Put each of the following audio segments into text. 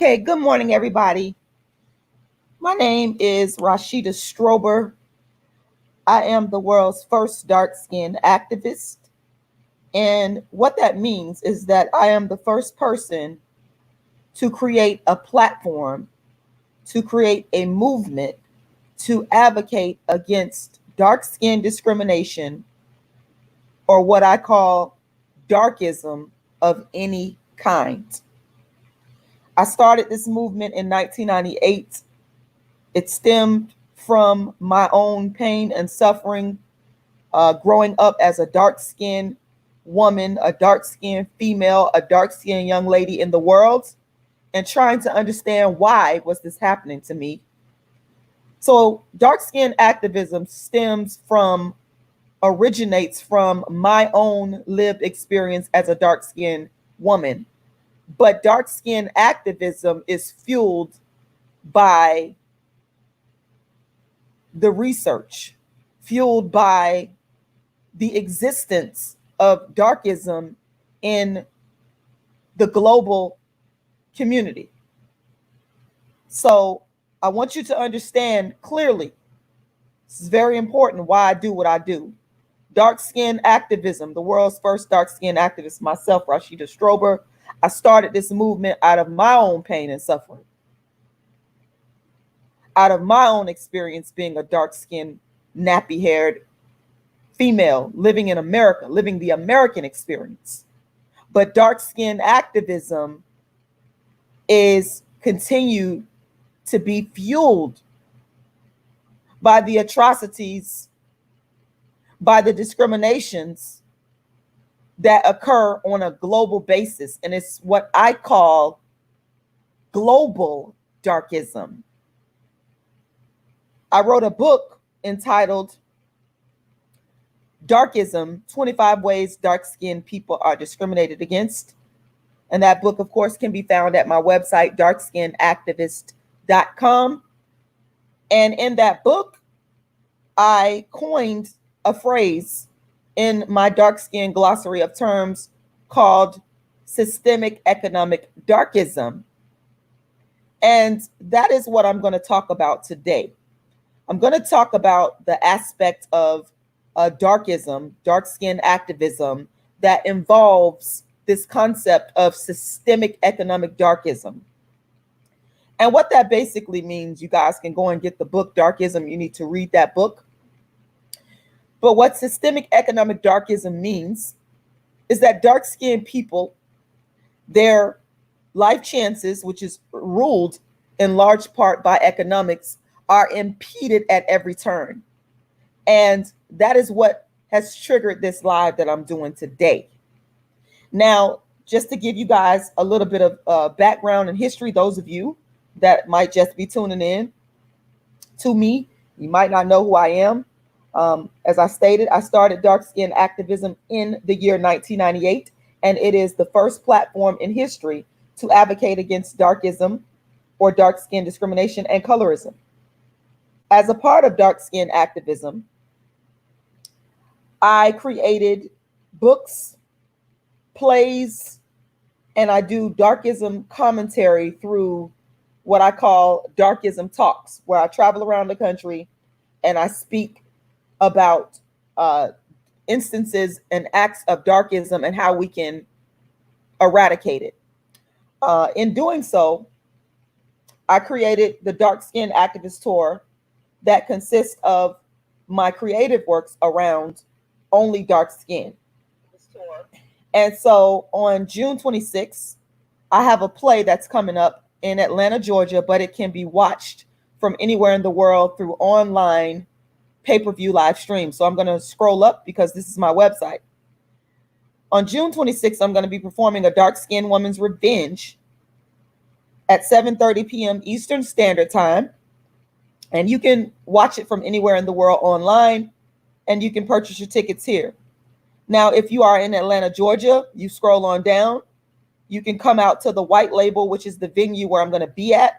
Okay, good morning, everybody. My name is Rashida Strober. I am the world's first dark-skinned activist. And what that means is that I am the first person to create a platform, to create a movement, to advocate against dark skin discrimination, or what I call darkism of any kind. I started this movement in 1998. It stemmed from my own pain and suffering growing up as a dark-skinned woman, a dark-skinned female, a dark-skinned young lady in the world, and trying to understand why was this happening to me. So dark-skinned activism originates from my own lived experience as a dark-skinned woman. But dark-skinned activism is fueled by the research, fueled by the existence of darkism in the global community. So I want you to understand clearly, this is very important, why I do what I do. Dark-skinned activism, the world's first dark-skinned activist, myself, Rashida Strober. I started this movement out of my own pain and suffering, out of my own experience being a dark-skinned, nappy-haired female living in America, living the American experience. But dark-skinned activism is continued to be fueled by the atrocities, by the discriminations that occur on a global basis. And it's what I call global darkism. I wrote a book entitled Darkism, 25 Ways Dark-Skinned People Are Discriminated Against. And that book, of course, can be found at my website, darkskinnedactivist.com. And in that book, I coined a phrase in my dark-skinned glossary of terms called systemic economic darkism. And that is what I'm going to talk about today. I'm going to talk about the aspect of darkism, dark-skinned activism that involves this concept of systemic economic darkism. And what that basically means, you guys can go and get the book Darkism. You need to read that book. But what systemic economic darkism means is that dark-skinned people, their life chances, which is ruled in large part by economics, are impeded at every turn. And that is what has triggered this live that I'm doing today. Now, just to give you guys a little bit of background and history, those of you that might just be tuning in to me, you might not know who I am. As I stated, I started dark-skinned activism in the year 1998, and it is the first platform in history to advocate against darkism or dark-skin discrimination and colorism. As a part of dark-skin activism, I created books, plays, and I do darkism commentary through what I call Darkism Talks, where I travel around the country and I speak about instances and acts of darkism and how we can eradicate it. In doing so, I created the Dark Skin Activist Tour that consists of my creative works around only dark skin. And so on June 26th, I have a play that's coming up in Atlanta, Georgia, but it can be watched from anywhere in the world through online pay-per-view live stream. So I'm going to scroll up because this is my website. On June 26th, I'm going to be performing A Dark-Skinned Woman's Revenge at 7:30 p.m. Eastern Standard Time. And you can watch it from anywhere in the world online, and you can purchase your tickets here. Now, if you are in Atlanta, Georgia, you scroll on down. You can come out to the White Label, which is the venue where I'm going to be at.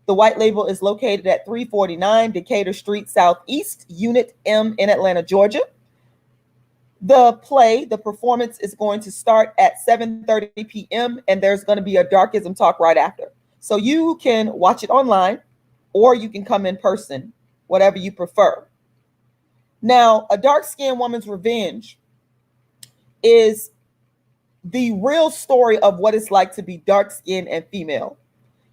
The White Label is located at 349 Decatur Street Southeast, Unit M in Atlanta, Georgia. The performance is going to start at 7:30 p.m. and there's going to be a Darkism talk right after. So you can watch it online or you can come in person, whatever you prefer. Now, A Dark-Skinned Woman's Revenge is the real story of what it's like to be dark-skinned and female.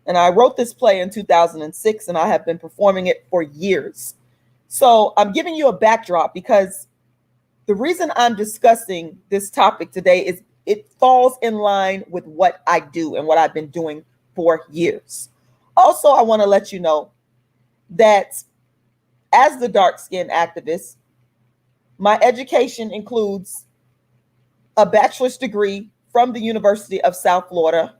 And I wrote this play in 2006, and I have been performing it for years. So I'm giving you a backdrop because the reason I'm discussing this topic today is it falls in line with what I do and what I've been doing for years. Also, I want to let you know that as the dark-skinned activist, my education includes a bachelor's degree from the University of South Florida.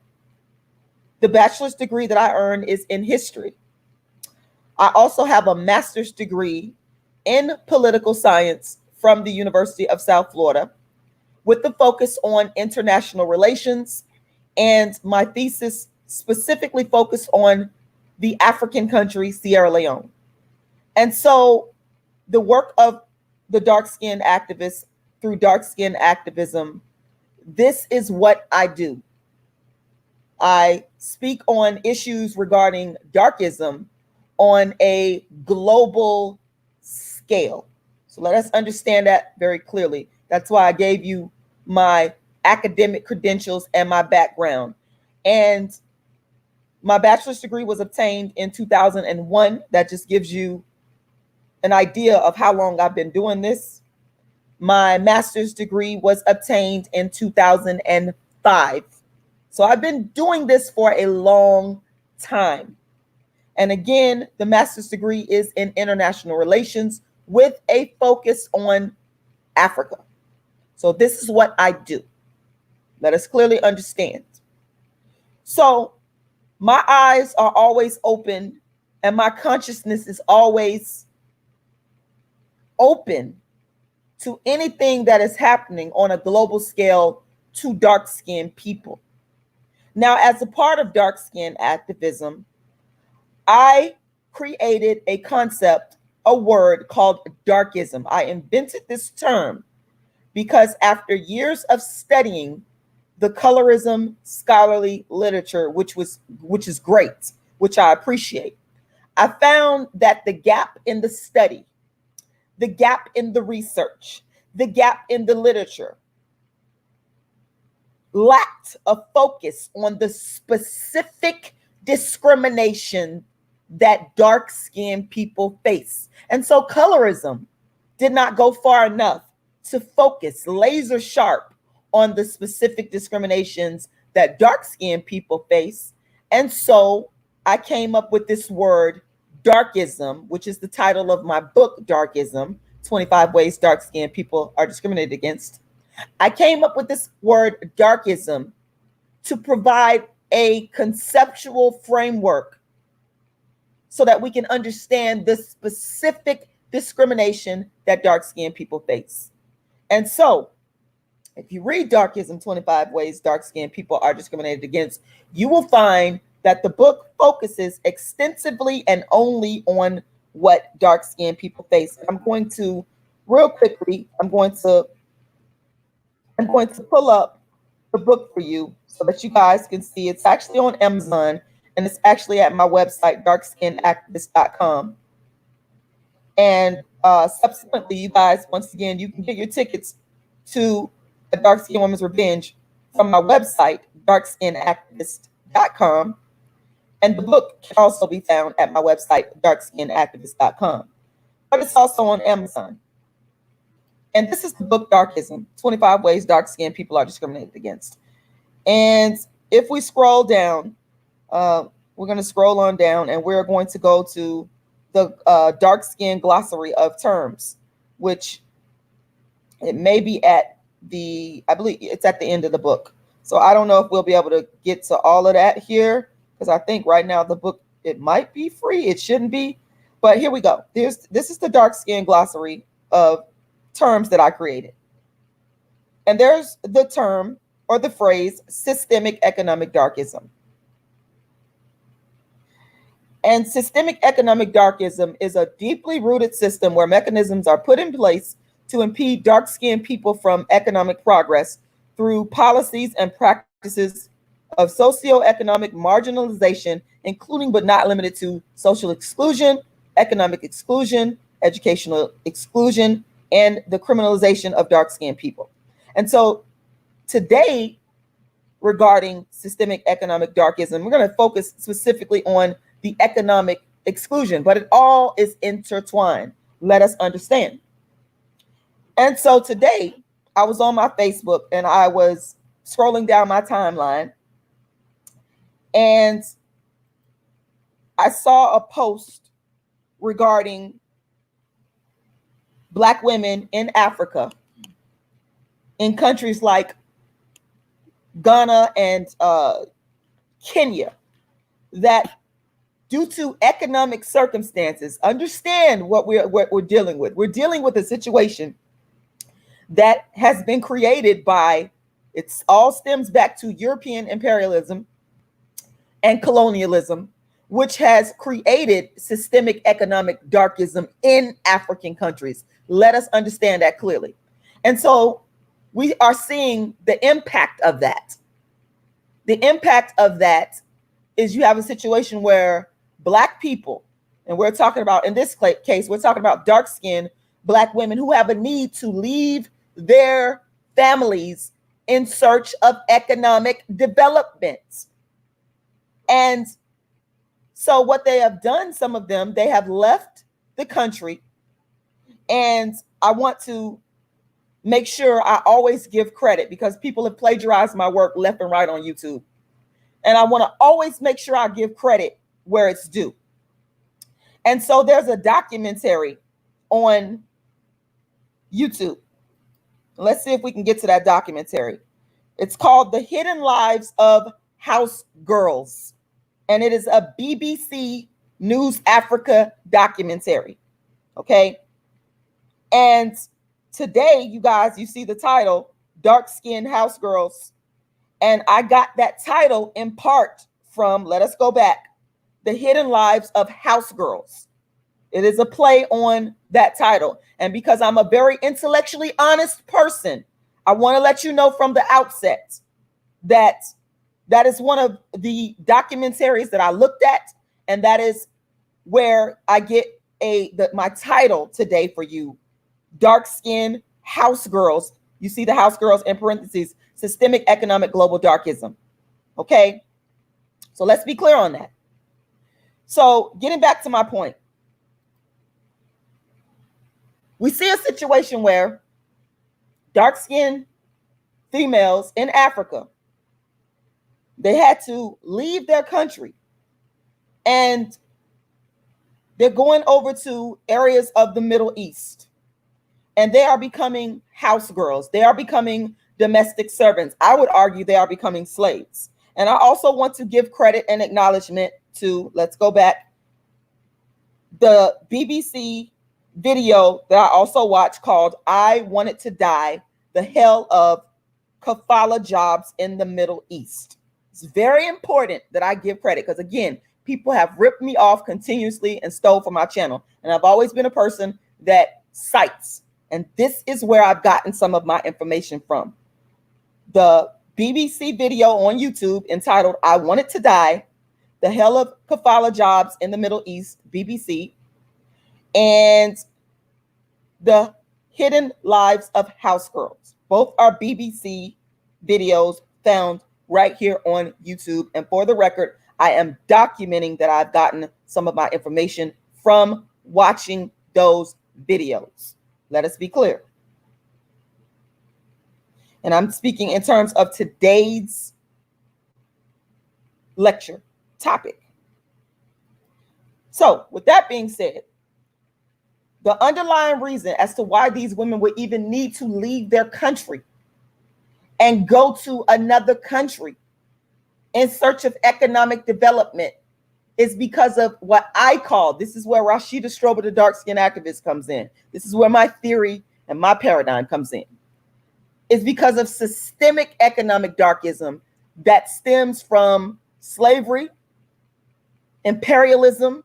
The bachelor's degree that I earned is in history. I also have a master's degree in political science from the University of South Florida with the focus on international relations, and my thesis specifically focused on the African country, Sierra Leone. And so the work of the dark-skinned activists through dark-skinned activism, this is what I do. I speak on issues regarding darkism on a global scale. So let us understand that very clearly. That's why I gave you my academic credentials and my background. And my bachelor's degree was obtained in 2001. That just gives you an idea of how long I've been doing this. My master's degree was obtained in 2005. So I've been doing this for a long time. And again, the master's degree is in international relations with a focus on Africa. So this is what I do. Let us clearly understand. So my eyes are always open and my consciousness is always open to anything that is happening on a global scale to dark-skinned people. Now, as a part of dark-skinned activism, I created a concept, a word called Darkism. I invented this term because after years of studying the colorism scholarly literature, which is great, which I appreciate, I found that the gap in the study, the gap in the research, the gap in the literature lacked a focus on the specific discrimination that dark-skinned people face. And so colorism did not go far enough to focus laser sharp on the specific discriminations that dark-skinned people face. And so I came up with this word, Darkism, which is the title of my book, Darkism, 25 Ways Dark-Skinned People Are Discriminated Against. I came up with this word, Darkism, to provide a conceptual framework so that we can understand the specific discrimination that dark-skinned people face. And so, if you read Darkism, 25 Ways Dark-Skinned People Are Discriminated Against, you will find that the book focuses extensively and only on what dark-skinned people face. I'm going to, real quickly, I'm going to pull up the book for you so that you guys can see. It's actually on Amazon, and it's actually at my website, darkskinnedactivist.com. And subsequently, you guys, once again, you can get your tickets to A Dark-Skinned Woman's Revenge from my website, darkskinnedactivist.com. And the book can also be found at my website, darkskinnedactivist.com. But it's also on Amazon. And this is the book, Darkism, 25 Ways Dark-Skinned People Are Discriminated Against. And if we scroll down, we're going to scroll on down, and we're going to go to the Dark-Skinned Glossary of Terms, which it may be at I believe it's at the end of the book. So I don't know if we'll be able to get to all of that here, because I think right now the book, it might be free. It shouldn't be. But here we go. This is the Dark-Skinned Glossary of terms that I created. And there's the term or the phrase systemic economic darkism. And systemic economic darkism is a deeply rooted system where mechanisms are put in place to impede dark-skinned people from economic progress through policies and practices of socioeconomic marginalization, including but not limited to social exclusion, economic exclusion, educational exclusion, and the criminalization of dark-skinned people. And so today, regarding systemic economic darkism, we're going to focus specifically on the economic exclusion, but it all is intertwined. Let us understand. And so today, I was on my Facebook and I was scrolling down my timeline, and I saw a post regarding Black women in Africa, in countries like Ghana and Kenya, that due to economic circumstances, understand what we're dealing with. We're dealing with a situation that has been created by, it all stems back to European imperialism and colonialism, which has created systemic economic darkism in African countries. Let us understand that clearly. And so we are seeing the impact of that. The impact of that is you have a situation where Black people, and we're talking about, in this case, we're talking about dark-skinned Black women who have a need to leave their families in search of economic development. And so what they have done, some of them, they have left the country. And I want to make sure I always give credit, because people have plagiarized my work left and right on YouTube. And I want to always make sure I give credit where it's due. And so there's a documentary on YouTube. Let's see if we can get to that documentary. It's called The Hidden Lives of House Girls, and it is a BBC News Africa documentary. Okay. And today, you guys, you see the title, Dark-Skinned House Girls. And I got that title in part from, let us go back, The Hidden Lives of House Girls. It is a play on that title. And because I'm a very intellectually honest person, I want to let you know from the outset that that is one of the documentaries that I looked at, and that is where I get my title today for you, Dark-Skinned House Girls. You see the house girls in parentheses, systemic economic global darkism. Okay, so let's be clear on that. So getting back to my point, we see a situation where dark-skinned females in Africa, they had to leave their country and they're going over to areas of the Middle East, and they are becoming house girls. They are becoming domestic servants. I would argue they are becoming slaves. And I also want to give credit and acknowledgement to, let's go back, the BBC video that I also watched called I Wanted to Die, the Hell of Kafala Jobs in the Middle East. It's very important that I give credit, because again, people have ripped me off continuously and stole from my channel. And I've always been a person that cites. And this is where I've gotten some of my information from. The BBC video on YouTube entitled I Wanted to Die, the Hell of Kafala Jobs in the Middle East, BBC, and The Hidden Lives of House Girls. Both are BBC videos found right here on YouTube. And for the record, I am documenting that I've gotten some of my information from watching those videos. Let us be clear. And I'm speaking in terms of today's lecture topic. So with that being said, the underlying reason as to why these women would even need to leave their country and go to another country in search of economic development is because of what I call, this is where Rashida Strober, the dark-skinned activist, comes in. This is where my theory and my paradigm comes in. It's because of systemic economic darkism that stems from slavery, imperialism,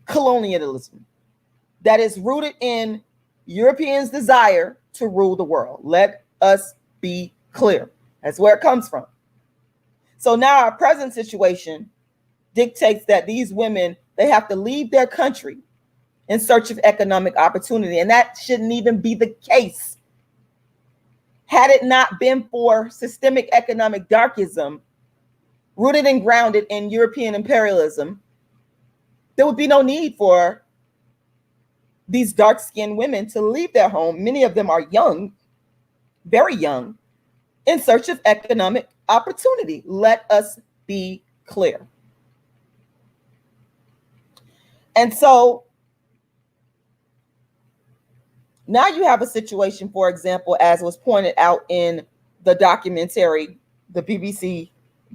colonialism, that is rooted in Europeans' desire to rule the world. Let us be clear. That's where it comes from. So now our present situation dictates that these women, they have to leave their country in search of economic opportunity. And that shouldn't even be the case. Had it not been for systemic economic darkism, rooted and grounded in European imperialism, there would be no need for these dark-skinned women to leave their home. Many of them are young, very young, in search of economic opportunity. Let us be clear. And so now you have a situation, for example, as was pointed out in the documentary, the BBC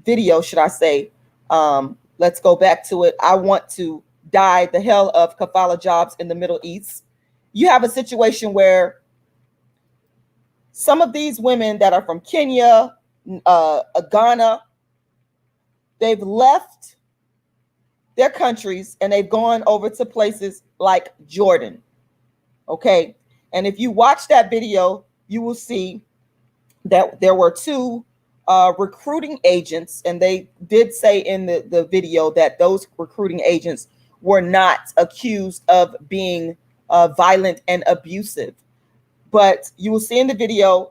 video, should I say. Let's go back to it. I want to die the hell of kafala jobs in the Middle East. You have a situation where some of these women that are from Kenya, Ghana, they've left their countries and they've gone over to places like Jordan. Okay. And if you watch that video, you will see that there were two recruiting agents, and they did say in the video that those recruiting agents were not accused of being violent and abusive. But you will see in the video,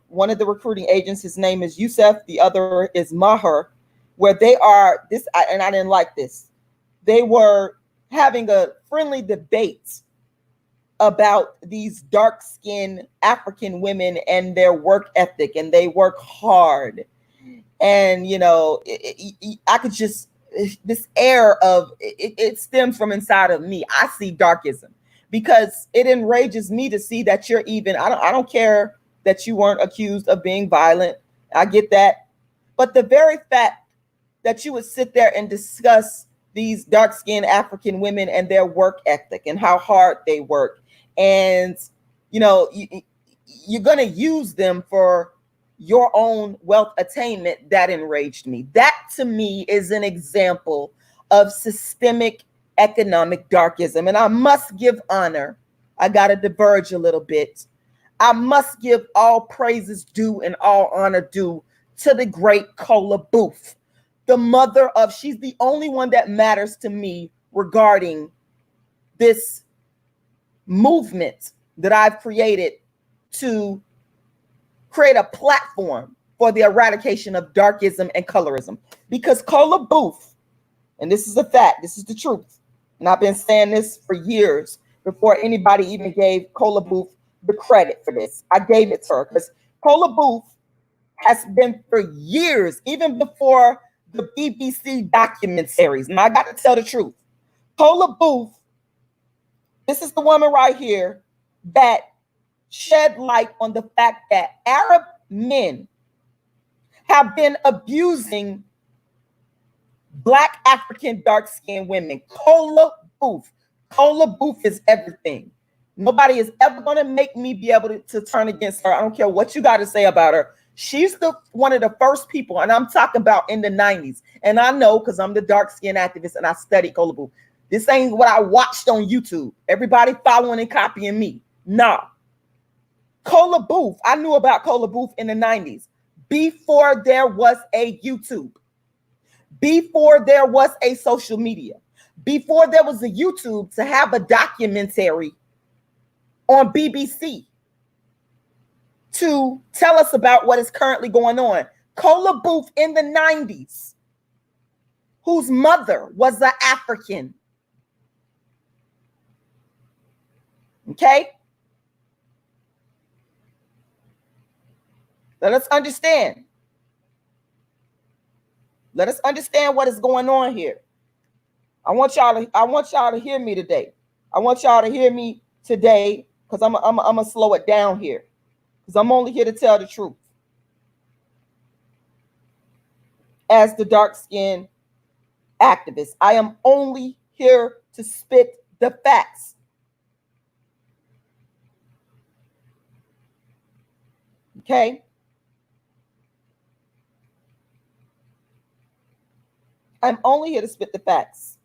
one of the recruiting agents, his name is Yusuf, the other is Maher, where they are, and I didn't like this, they were having a friendly debate about these dark-skinned African women and their work ethic, and they work hard. And, you know, I could just, this air of, it stems from inside of me. I see darkism because it enrages me to see that you're even, I don't care that you weren't accused of being violent. I get that. But the very fact that you would sit there and discuss these dark-skinned African women and their work ethic and how hard they work, and, you know, you're going to use them for your own wealth attainment, that enraged me. That to me is an example of systemic economic darkism. And I must give honor. I got to diverge a little bit. I must give all praises due and all honor due to the great Cola Booth, the mother of, she's the only one that matters to me regarding this movement that I've created to create a platform for the eradication of darkism and colorism. Because Cola Booth, and this is a fact, this is the truth, and I've been saying this for years before anybody even gave Cola Booth the credit for this. I gave it to her because Cola Booth has been for years, even before the BBC documentaries. And I got to tell the truth. Cola Booth, this is the woman right here that shed light on the fact that Arab men have been abusing Black African dark-skinned women. Cola Booth. Cola Booth is everything. Nobody is ever going to make me be able to turn against her. I don't care what you got to say about her. She's one of the first people, and I'm talking about in the 90s. And I know because I'm the dark-skinned activist and I studied Cola Booth. This ain't what I watched on YouTube. Everybody following and copying me. Nah. Cola Booth, I knew about Cola Booth in the 90s before there was a YouTube, before there was a social media, before there was a YouTube to have a documentary on BBC to tell us about what is currently going on. Cola Booth in the 90s, whose mother was an African. Okay? Let us understand. Let us understand what is going on here. I want y'all to hear me today. I want y'all to hear me today because I'm gonna slow it down here because I'm only here to tell the truth. As the dark-skinned activist, I am only here to spit the facts. Okay? I'm only here to spit the facts.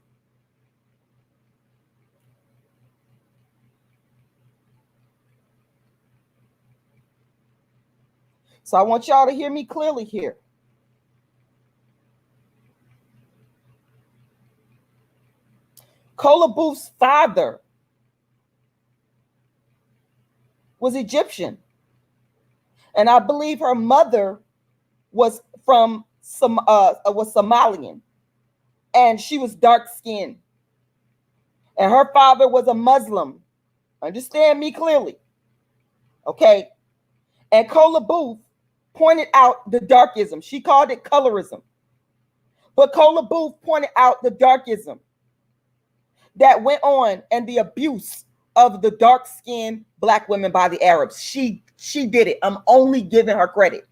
So I want y'all to hear me clearly here. Kola Booth's father was Egyptian. And I believe her mother was from was Somalian. And she was dark-skinned. And her father was a Muslim. Understand me clearly. Okay. And Kola Booth pointed out the darkism. She called it colorism. But Kola Booth pointed out the darkism that went on and the abuse of the dark-skinned Black women by the Arabs. She did it. I'm only giving her credit.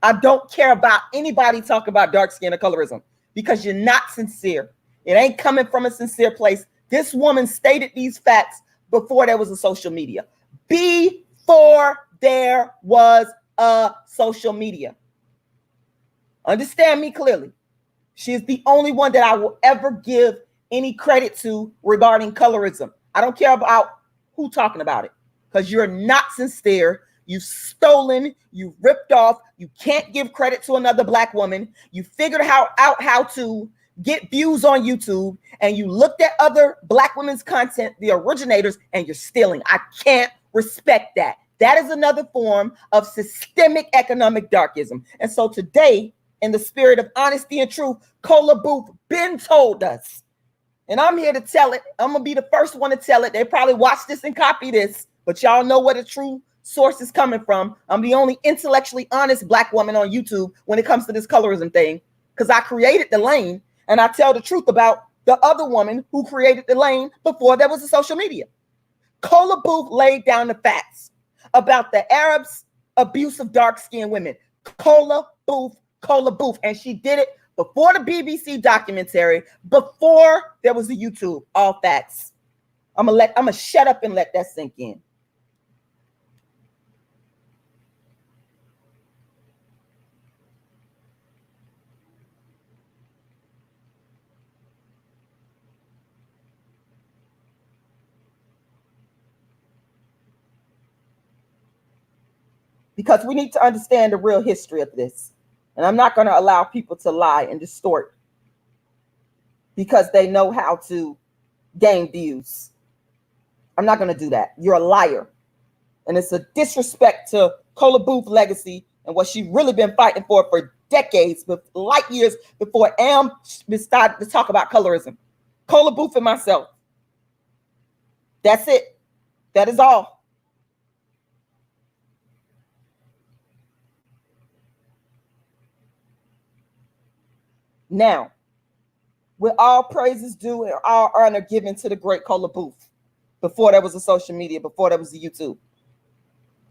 I don't care about anybody talking about dark skin or colorism because you're not sincere. It ain't coming from a sincere place. This woman stated these facts before there was a social media. Before there was a social media. Understand me clearly. She is the only one that I will ever give any credit to regarding colorism. I don't care about who talking about it because you're not sincere. You've stolen, you ripped off, you can't give credit to another Black woman. You figured out how to get views on YouTube, and you looked at other Black women's content, the originators, and you're stealing. I can't respect that. That is another form of systemic economic darkism. And so today, in the spirit of honesty and truth, Kola Booth been told us, and I'm here to tell it. I'm going to be the first one to tell it. They probably watch this and copy this, but y'all know what a true source is coming from. I'm the only intellectually honest Black woman on YouTube when it comes to this colorism thing, because I created the lane and I tell the truth about the other woman who created the lane before there was a social media. Kola Booth laid down the facts about the Arabs' abuse of dark-skinned women. Kola Booth, and she did it before the BBC documentary, before there was a YouTube. All facts. I'm gonna shut up and let that sink in. Because we need to understand the real history of this. And I'm not going to allow people to lie and distort because they know how to gain views. I'm not going to do that. You're a liar. And it's a disrespect to Kola Booth's legacy and what she's really been fighting for decades, but light years before Am started to talk about colorism. Kola Booth and myself. That's it. That is all. Now, with all praises due and all honor given to the great Kola Booth, before there was a social media, before there was a YouTube,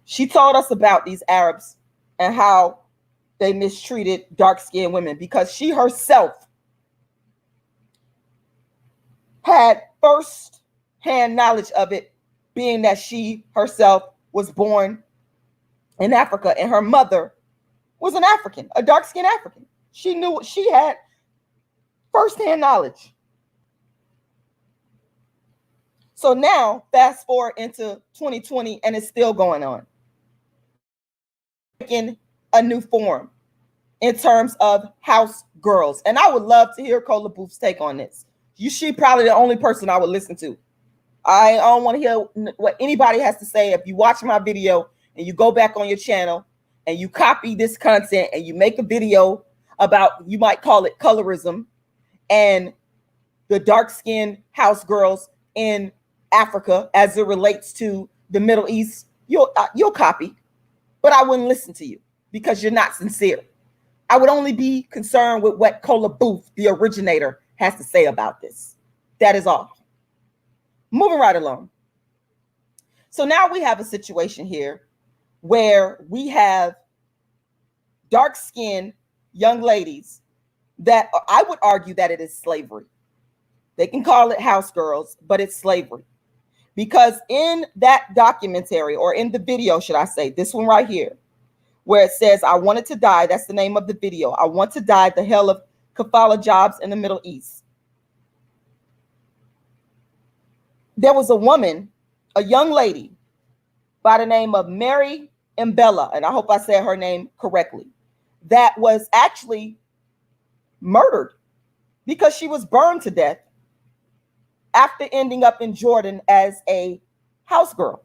she told us about these Arabs and how they mistreated dark-skinned women because she herself had first-hand knowledge of it, being that she herself was born in Africa and her mother was an African, a dark-skinned African. She knew, she had first-hand knowledge. So now, fast forward into 2020, and it's still going on. Taking a new form in terms of house girls. And I would love to hear Kola Booth's take on this. She probably the only person I would listen to. I don't want to hear what anybody has to say. If you watch my video and you go back on your channel and you copy this content and you make a video about, you might call it colorism, and the dark-skinned house girls in Africa as it relates to the Middle East, you'll copy, but I wouldn't listen to you because you're not sincere. I would only be concerned with what Kola Booth, the originator, has to say about this. That is all. Moving right along. So now we have a situation here where we have dark-skinned young ladies that I would argue that it is slavery. They can call it house girls, but it's slavery. Because in that documentary, or in the video, should I say, this one right here, where it says, I wanted to die, that's the name of the video. I want to die, the hell of kafala jobs in the Middle East. There was a woman, a young lady by the name of Mary Mbella, and I hope I said her name correctly, that was actually murdered because she was burned to death after ending up in Jordan as a house girl.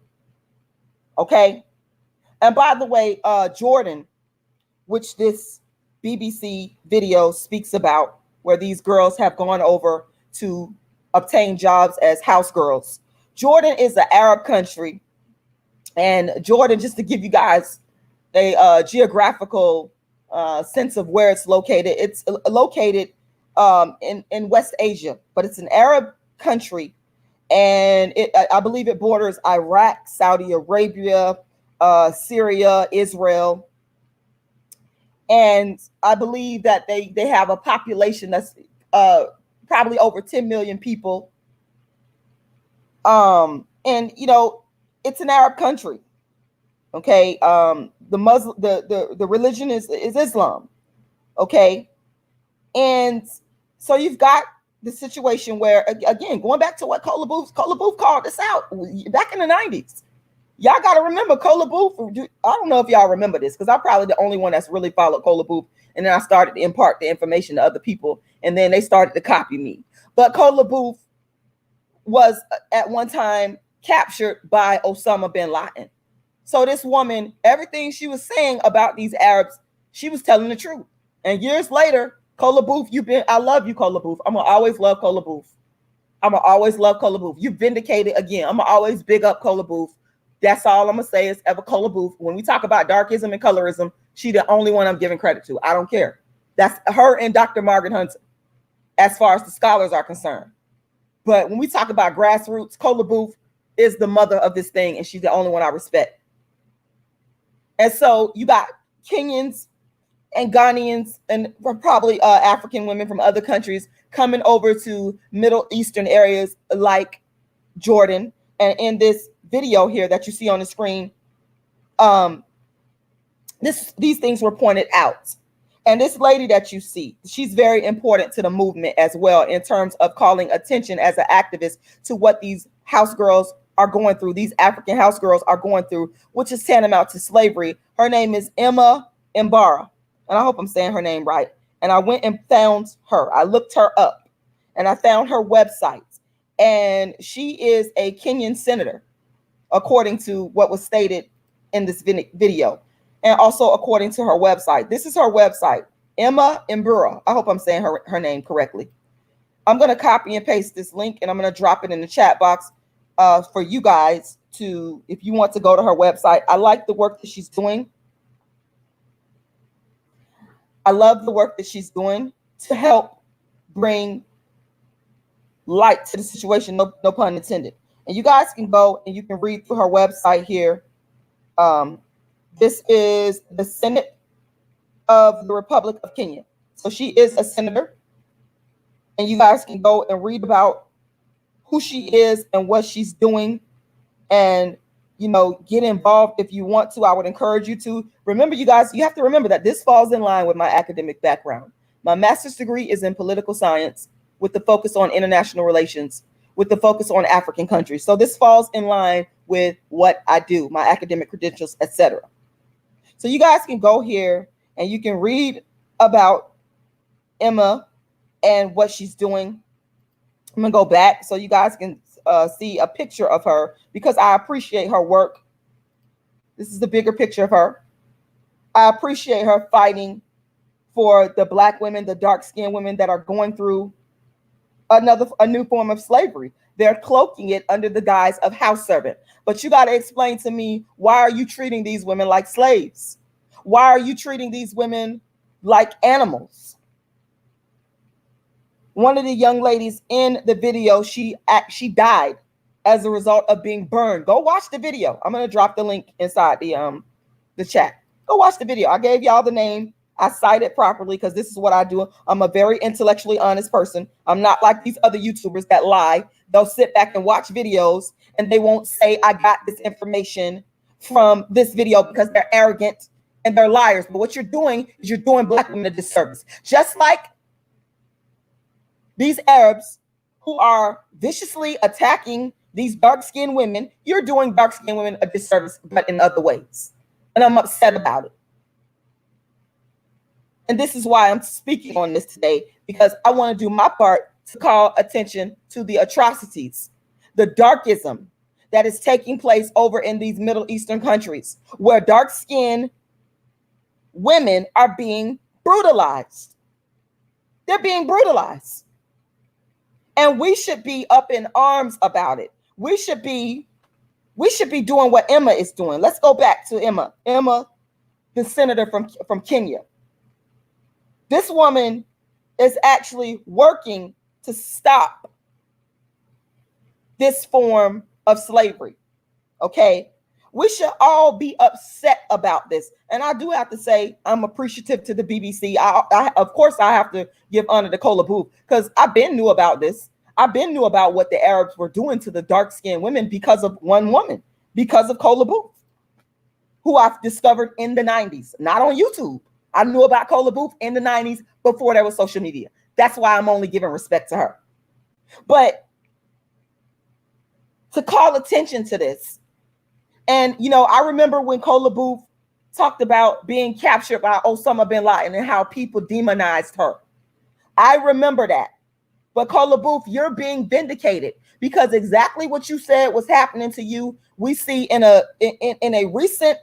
Okay. And by the way, Jordan, which this BBC video speaks about, where these girls have gone over to obtain jobs as house girls. Jordan is an Arab country. And Jordan, just to give you guys a geographical sense of where it's located in West Asia, but it's an Arab country. And I believe it borders Iraq, Saudi Arabia, Syria, Israel. And I believe that they have a population that's probably over 10 million people. And, you know, it's an Arab country. Okay. The religion is Islam. Okay. And so you've got the situation where, again, going back to what Cola Booth called this out back in the 90s. Y'all got to remember Cola Booth. I don't know if y'all remember this, because I'm probably the only one that's really followed Cola Booth. And then I started to impart the information to other people, and then they started to copy me. But Cola Booth was at one time captured by Osama bin Laden. So this woman, everything she was saying about these Arabs, she was telling the truth. And years later, Cola Booth, I love you, Cola Booth. I'm going to always love Cola Booth. I'm going to always love Cola Booth. You vindicated again. I'm going to always big up Cola Booth. That's all I'm going to say is ever Cola Booth. When we talk about darkism and colorism, she the only one I'm giving credit to. I don't care. That's her and Dr. Margaret Hunter, as far as the scholars are concerned. But when we talk about grassroots, Cola Booth is the mother of this thing, and she's the only one I respect. And so you got Kenyans and Ghanaians and probably African women from other countries coming over to Middle Eastern areas like Jordan. And in this video here that you see on the screen, these things were pointed out. And this lady that you see, she's very important to the movement as well, in terms of calling attention as an activist to what these house girls are going through, these African house girls are going through, which is tantamount to slavery. Her name is Emma Mbara, and I hope I'm saying her name right. And I went and found her. I looked her up, and I found her website. And she is a Kenyan senator, according to what was stated in this video, and also according to her website. This is her website, Emma Mbura. I hope I'm saying her name correctly. I'm going to copy and paste this link, and I'm going to drop it in the chat box for you guys to, if you want to go to her website. I like the work that she's doing. I love the work that she's doing to help bring light to the situation, no pun intended. And you guys can go and you can read through her website here. This is the Senate of the Republic of Kenya. So she is a senator. And you guys can go and read about who she is and what she's doing. And, you know, get involved if you want to. I would encourage you to. Remember, you guys, you have to remember that this falls in line with my academic background. My master's degree is in political science with the focus on international relations, with the focus on African countries. So this falls in line with what I do, my academic credentials, etc. So you guys can go here and you can read about Emma and what she's doing. I'm gonna go back so you guys can see a picture of her, because I appreciate her work. This is the bigger picture of her. I appreciate her fighting for the Black women, the dark-skinned women that are going through a new form of slavery. They're cloaking it under the guise of house servant. But you got to explain to me, why are you treating these women like slaves? Why are you treating these women like animals? One of the young ladies in the video, she died as a result of being burned. Go watch the video. I'm going to drop the link inside the chat. Go watch the video. I gave y'all the name. I cite it properly because this is what I do. I'm a very intellectually honest person. I'm not like these other YouTubers that lie. They'll sit back and watch videos and they won't say, I got this information from this video, because they're arrogant and they're liars. But what you're doing is you're doing Black women a disservice. Just like these Arabs who are viciously attacking these dark-skinned women, you're doing dark-skinned women a disservice, but in other ways. And I'm upset about it. And this is why I'm speaking on this today, because I want to do my part to call attention to the atrocities, the darkism that is taking place over in these Middle Eastern countries, where dark-skinned women are being brutalized. They're being brutalized. And we should be up in arms about it. We should be doing what Emma is doing. Let's go back to Emma. Emma, the senator from Kenya. This woman is actually working to stop this form of slavery. Okay? We should all be upset about this. And I do have to say, I'm appreciative to the BBC. Of course, I have to give honor to Kola Booth, because I've been knew about this. I've been knew about what the Arabs were doing to the dark-skinned women because of one woman, because of Kola Booth, who I've discovered in the 90s, not on YouTube. I knew about Kola Booth in the 90s before there was social media. That's why I'm only giving respect to her. But to call attention to this, and I remember when Kola Booth talked about being captured by Osama bin Laden and how people demonized her. I remember that. But Kola Booth, you're being vindicated, because exactly what you said was happening to you, we see in a recent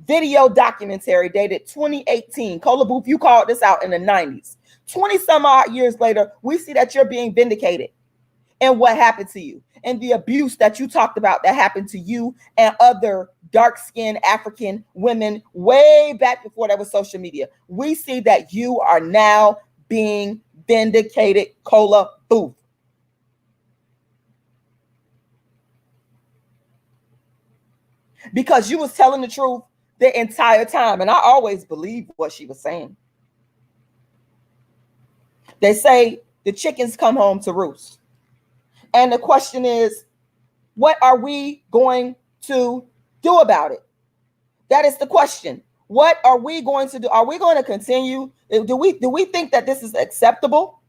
video documentary dated 2018. Kola Booth, you called this out in the 90s. 20 some odd years later, we see that you're being vindicated and what happened to you and the abuse that you talked about that happened to you and other dark-skinned African women way back before there was social media. We see that you are now being vindicated, Kola Booth. Because you was telling the truth the entire time. And I always believed what she was saying. They say the chickens come home to roost. And the question is, what are we going to do about it? That is the question. What are we going to do? Are we going to continue? Do we think that this is acceptable?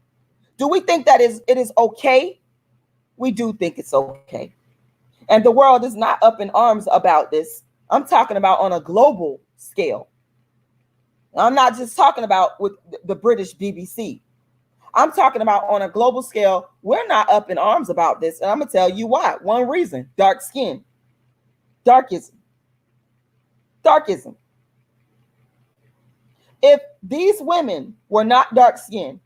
Do we think that it is okay? We do think it's okay. And the world is not up in arms about this. I'm talking about on a global scale. I'm not just talking about with the British BBC. I'm talking about on a global scale. We're not up in arms about this. And I'm going to tell you why. One reason: dark skin. Darkism. Darkism. If these women were not dark skinned,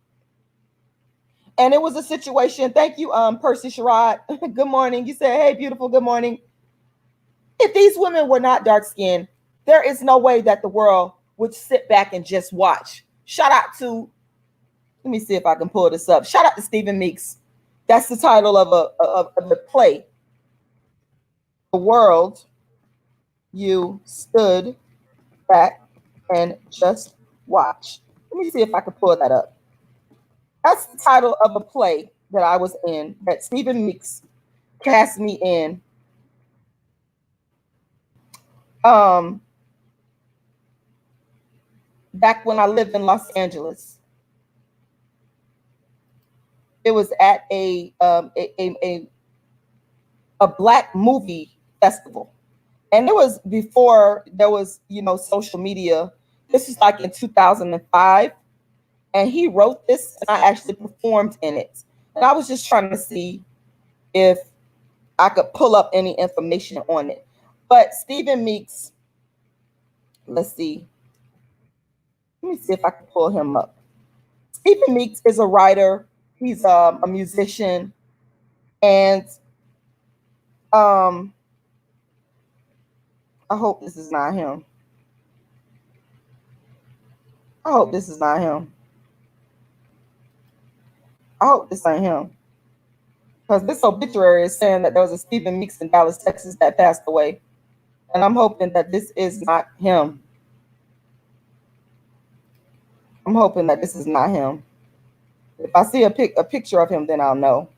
and it was a situation, thank you, Percy Sherrod. Good morning. You said, hey, beautiful, good morning. If these women were not dark skinned, there is no way that the world would sit back and just watch. Shout out to, let me see if I can pull this up. Shout out to Stephen Meeks. That's the title of the play. The world you stood back and just watch. Let me see if I can pull that up. That's the title of a play that I was in, that Stephen Meeks cast me in. Back when I lived in Los Angeles. It was at a Black movie festival. And it was before there was, social media. This is like in 2005. And he wrote this, and I actually performed in it. And I was just trying to see if I could pull up any information on it. But Stephen Meeks, let's see. Let me see if I can pull him up. Stephen Meeks is a writer. He's a musician. And I hope this is not him. I hope this is not him. I hope this ain't him. Because this obituary is saying that there was a Stephen Meeks in Dallas, Texas that passed away. And I'm hoping that this is not him. I'm hoping that this is not him. If I see a picture of him, then I'll know.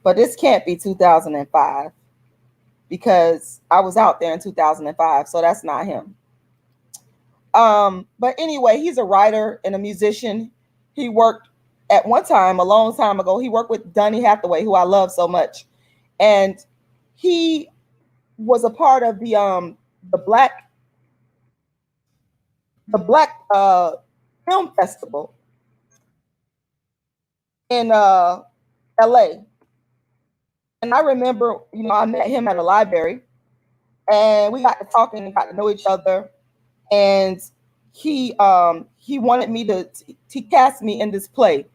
But this can't be 2005, because I was out there in 2005, so that's not him. But anyway, he's a writer and a musician. He worked at one time, a long time ago, he worked with Donny Hathaway, who I love so much, and he was a part of the black film festival in LA. And I remember, I met him at a library, and we got to talking and got to know each other. And he wanted me to cast me in this play,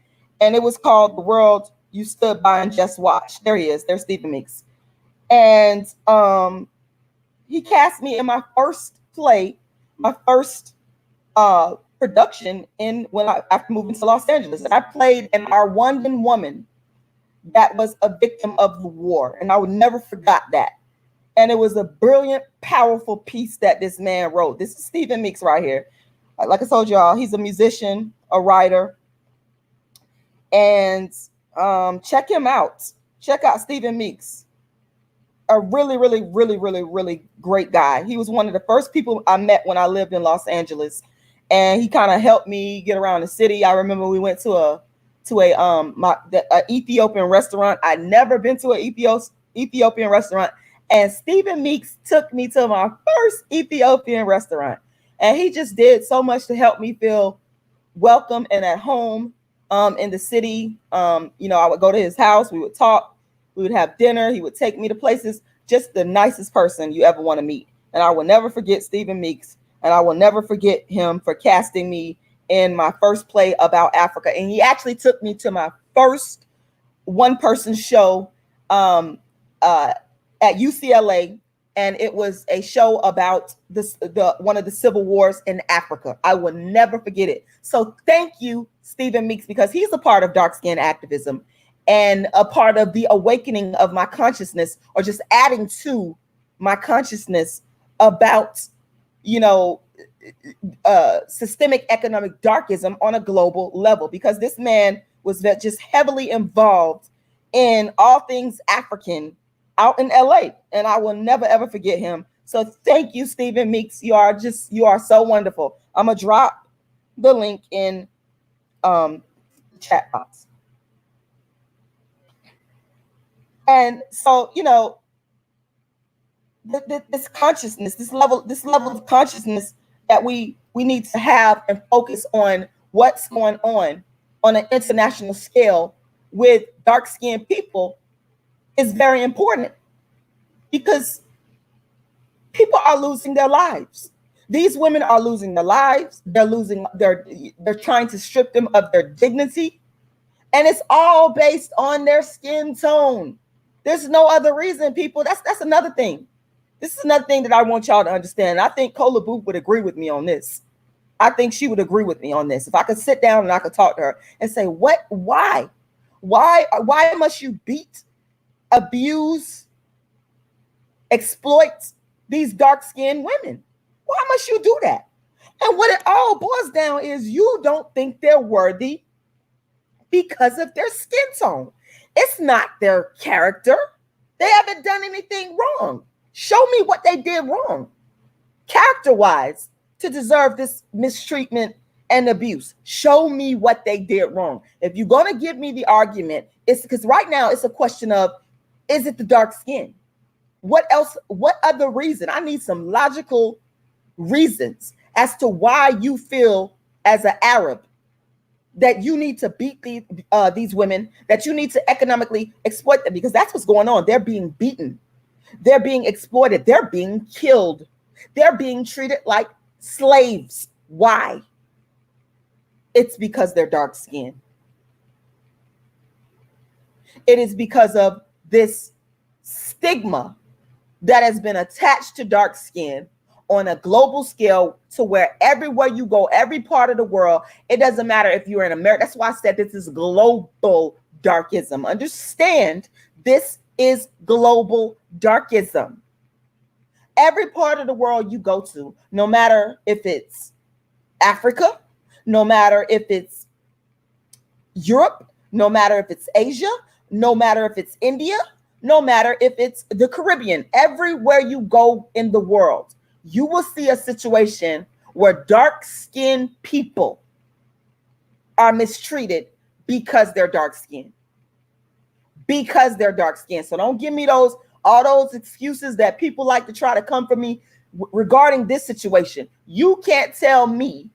and it was called "The World You Stood By and Just Watched." There he is. There's Stephen Meeks, and he cast me in my first play, my first production after moving to Los Angeles. And I played an Rwandan woman that was a victim of the war, and I would never forgot that. And it was a brilliant, powerful piece that this man wrote. This is Stephen Meeks right here. Like I told y'all, he's a musician, a writer, and check him out. Check out Stephen Meeks. A really, really, really, really, really great guy. He was one of the first people I met when I lived in Los Angeles, and he kind of helped me get around the city. I remember we went to a Ethiopian restaurant. I'd never been to an Ethiopian restaurant, and Stephen Meeks took me to my first Ethiopian restaurant, and he just did so much to help me feel welcome and at home in the city. I would go to his house, we would talk, we would have dinner, he would take me to places. Just the nicest person you ever want to meet. And I will never forget Stephen Meeks, and I will never forget him for casting me in my first play about Africa. And he actually took me to my first one-person show at UCLA, and it was a show about one of the civil wars in Africa. I will never forget it. So thank you, Stephen Meeks, because he's a part of dark-skinned activism and a part of the awakening of my consciousness, or just adding to my consciousness about, systemic economic darkism on a global level, because this man was just heavily involved in all things African out in LA, and I will never ever forget him. So thank you, Stephen Meeks. You are so wonderful. I'm gonna drop the link in the chat box. And so, this consciousness, this level of consciousness that we need to have and focus on what's going on an international scale with dark-skinned people is very important, because people are losing their lives. These women are losing their lives. They're trying to strip them of their dignity, and it's all based on their skin tone. There's no other reason, people. That's another thing. This is another thing that I want y'all to understand. I think Cola Booth would agree with me on this. I think she would agree with me on this. If I could sit down and I could talk to her and say, why must you beat, abuse, exploit these dark-skinned women? Why must you do that? And what it all boils down is you don't think they're worthy because of their skin tone. It's not their character. They haven't done anything wrong. Show me what they did wrong, character-wise, to deserve this mistreatment and abuse. Show me what they did wrong. If you're going to give me the argument, it's because right now it's a question of, is it the dark skin? What else? What other reason? I need some logical reasons as to why you feel as an Arab that you need to beat these women, that you need to economically exploit them, because that's what's going on. They're being beaten. They're being exploited. They're being killed. They're being treated like slaves. Why? It's because they're dark skinned. It is because of this stigma that has been attached to dark skin on a global scale, to where everywhere you go, every part of the world, it doesn't matter if you're in America. That's why I said this is global darkism. Understand, this is global darkism. Every part of the world you go to, no matter if it's Africa, no matter if it's Europe, no matter if it's Asia, no matter if it's India, no matter if it's the Caribbean, everywhere you go in the world, you will see a situation where dark-skinned people are mistreated because they're dark skinned. Because they're dark skinned. So don't give me all those excuses that people like to try to come for me regarding this situation. You can't tell me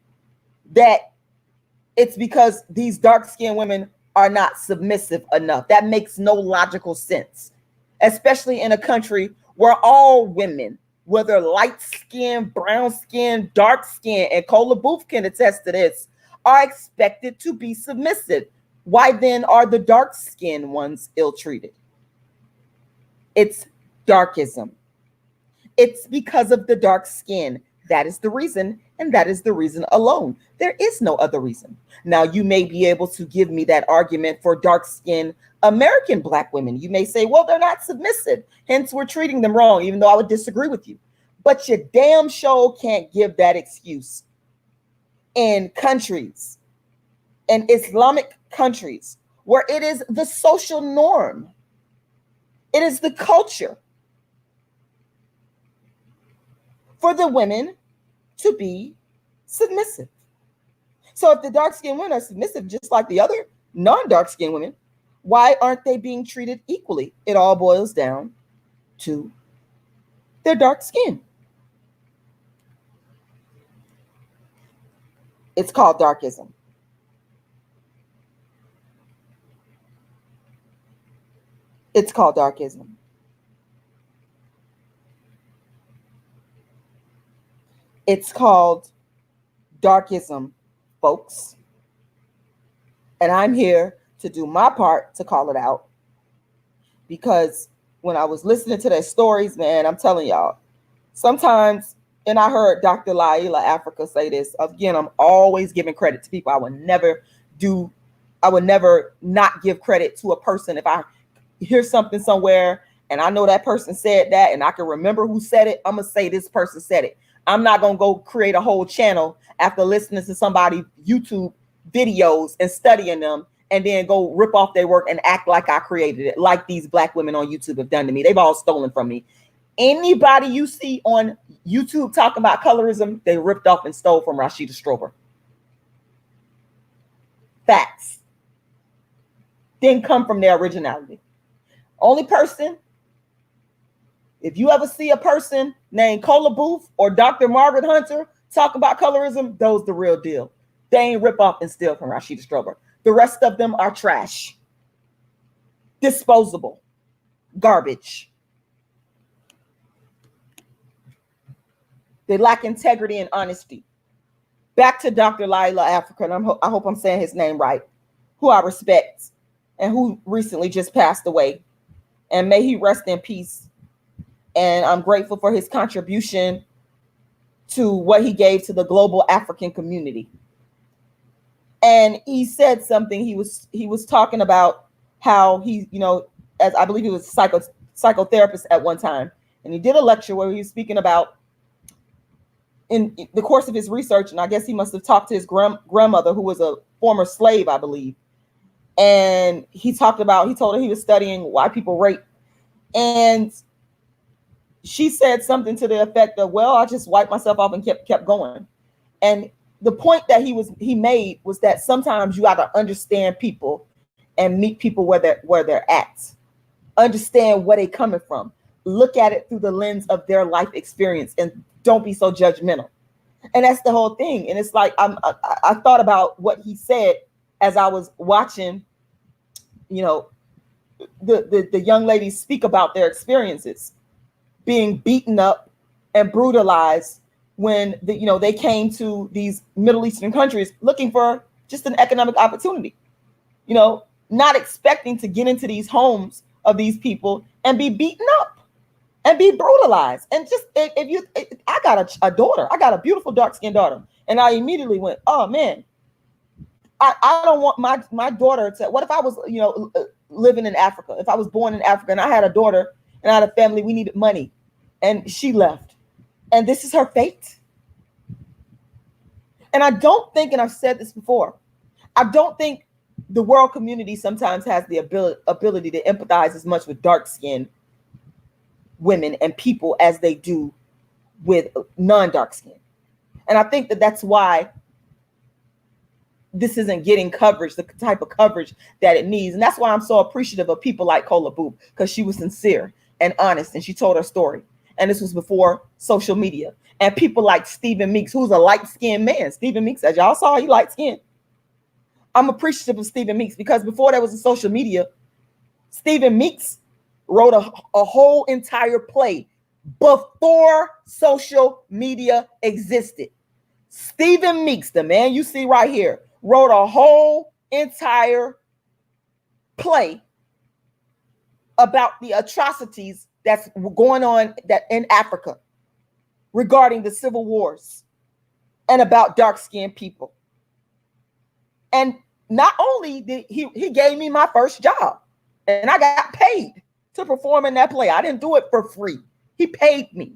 that it's because these dark skinned women are not submissive enough. That makes no logical sense, especially in a country where all women, whether light skin, brown skin, dark skin, and Cola Booth can attest to this, are expected to be submissive. Why then are the dark skinned ones ill-treated? It's darkism. It's because of the dark skin. That is the reason, and that is the reason alone. There is no other reason. Now, you may be able to give me that argument for dark-skinned American Black women. You may say, well, they're not submissive, hence we're treating them wrong, even though I would disagree with you. But you damn sure can't give that excuse in countries, in Islamic countries, where it is the social norm. It is the culture for the women to be submissive. So if the dark-skinned women are submissive, just like the other non-dark-skinned women, why aren't they being treated equally? It all boils down to their dark skin. It's called darkism. It's called darkism. It's called darkism, folks. And I'm here to do my part to call it out. Because when I was listening to their stories, man, I'm telling y'all, sometimes, and I heard Dr. Laila Africa say this, again, I'm always giving credit to people. I would never not give credit to a person. If I hear something somewhere and I know that person said that and I can remember who said it, I'm going to say this person said it. I'm not going to go create a whole channel after listening to somebody YouTube videos and studying them and then go rip off their work and act like I created it, like these Black women on YouTube have done to me. They've all stolen from me. Anybody you see on YouTube talking about colorism, they ripped off and stole from Rashida Strober. Facts. Didn't come from their originality. Only person, if you ever see a person named Cola Booth or Dr. Margaret Hunter talk about colorism, those the real deal. They ain't rip off and steal from Rashida Strober. The rest of them are trash, disposable, garbage. They lack integrity and honesty. Back to Dr. Laila Africa, and I hope I'm saying his name right, who I respect and who recently just passed away. And may he rest in peace. And I'm grateful for his contribution to what he gave to the global African community. And he said something, he was talking about how he, as I believe he was a psychotherapist at one time. And he did a lecture where he was speaking about, in the course of his research, and I guess he must have talked to his grandmother, who was a former slave, I believe. And he told her he was studying why people rape. And she said something to the effect of, well, I just wiped myself off and kept going. And the point that he made was that sometimes you got to understand people and meet people where they're at. Understand where they're coming from. Look at it through the lens of their life experience and don't be so judgmental. And that's the whole thing. And it's like I thought about what he said as I was watching, the young ladies speak about their experiences being beaten up and brutalized when they came to these Middle Eastern countries looking for just an economic opportunity, not expecting to get into these homes of these people and be beaten up and be brutalized. And just I got a daughter, I got a beautiful dark-skinned daughter, and I immediately went, oh man, I don't want my daughter to. What if I was living in Africa? If I was born in Africa and I had a daughter and I had a family, we needed money, and she left, and this is her fate. And I don't think, and I've said this before, I don't think the world community sometimes has the ability to empathize as much with dark-skinned women and people as they do with non-dark skin. And I think that's why this isn't getting coverage, the type of coverage that it needs. And that's why I'm so appreciative of people like Cola Boop, because she was sincere and honest and she told her story. And this was before social media. And people like Stephen Meeks, who's a light-skinned man. Stephen Meeks, as y'all saw, he light-skinned. I'm appreciative of Stephen Meeks because before there was a social media, Stephen Meeks wrote a whole entire play before social media existed. Stephen Meeks, the man you see right here, wrote a whole entire play about the atrocities that's going on in Africa regarding the civil wars and about dark-skinned people. And not only did he gave me my first job, and I got paid to perform in that play. I didn't do it for free. He paid me.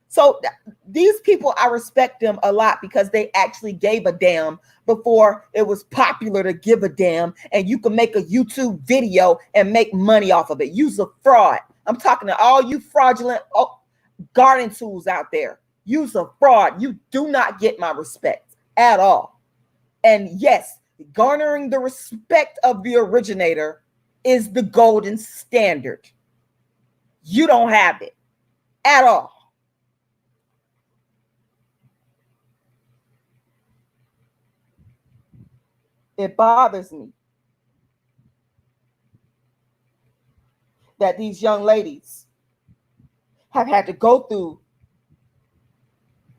So these people, I respect them a lot because they actually gave a damn before it was popular to give a damn, and you can make a YouTube video and make money off of it. Use a fraud. I'm talking to all you fraudulent garden tools out there. Use a fraud. You do not get my respect at all. And yes, garnering the respect of the originator is the golden standard. You don't have it at all. It bothers me that these young ladies have had to go through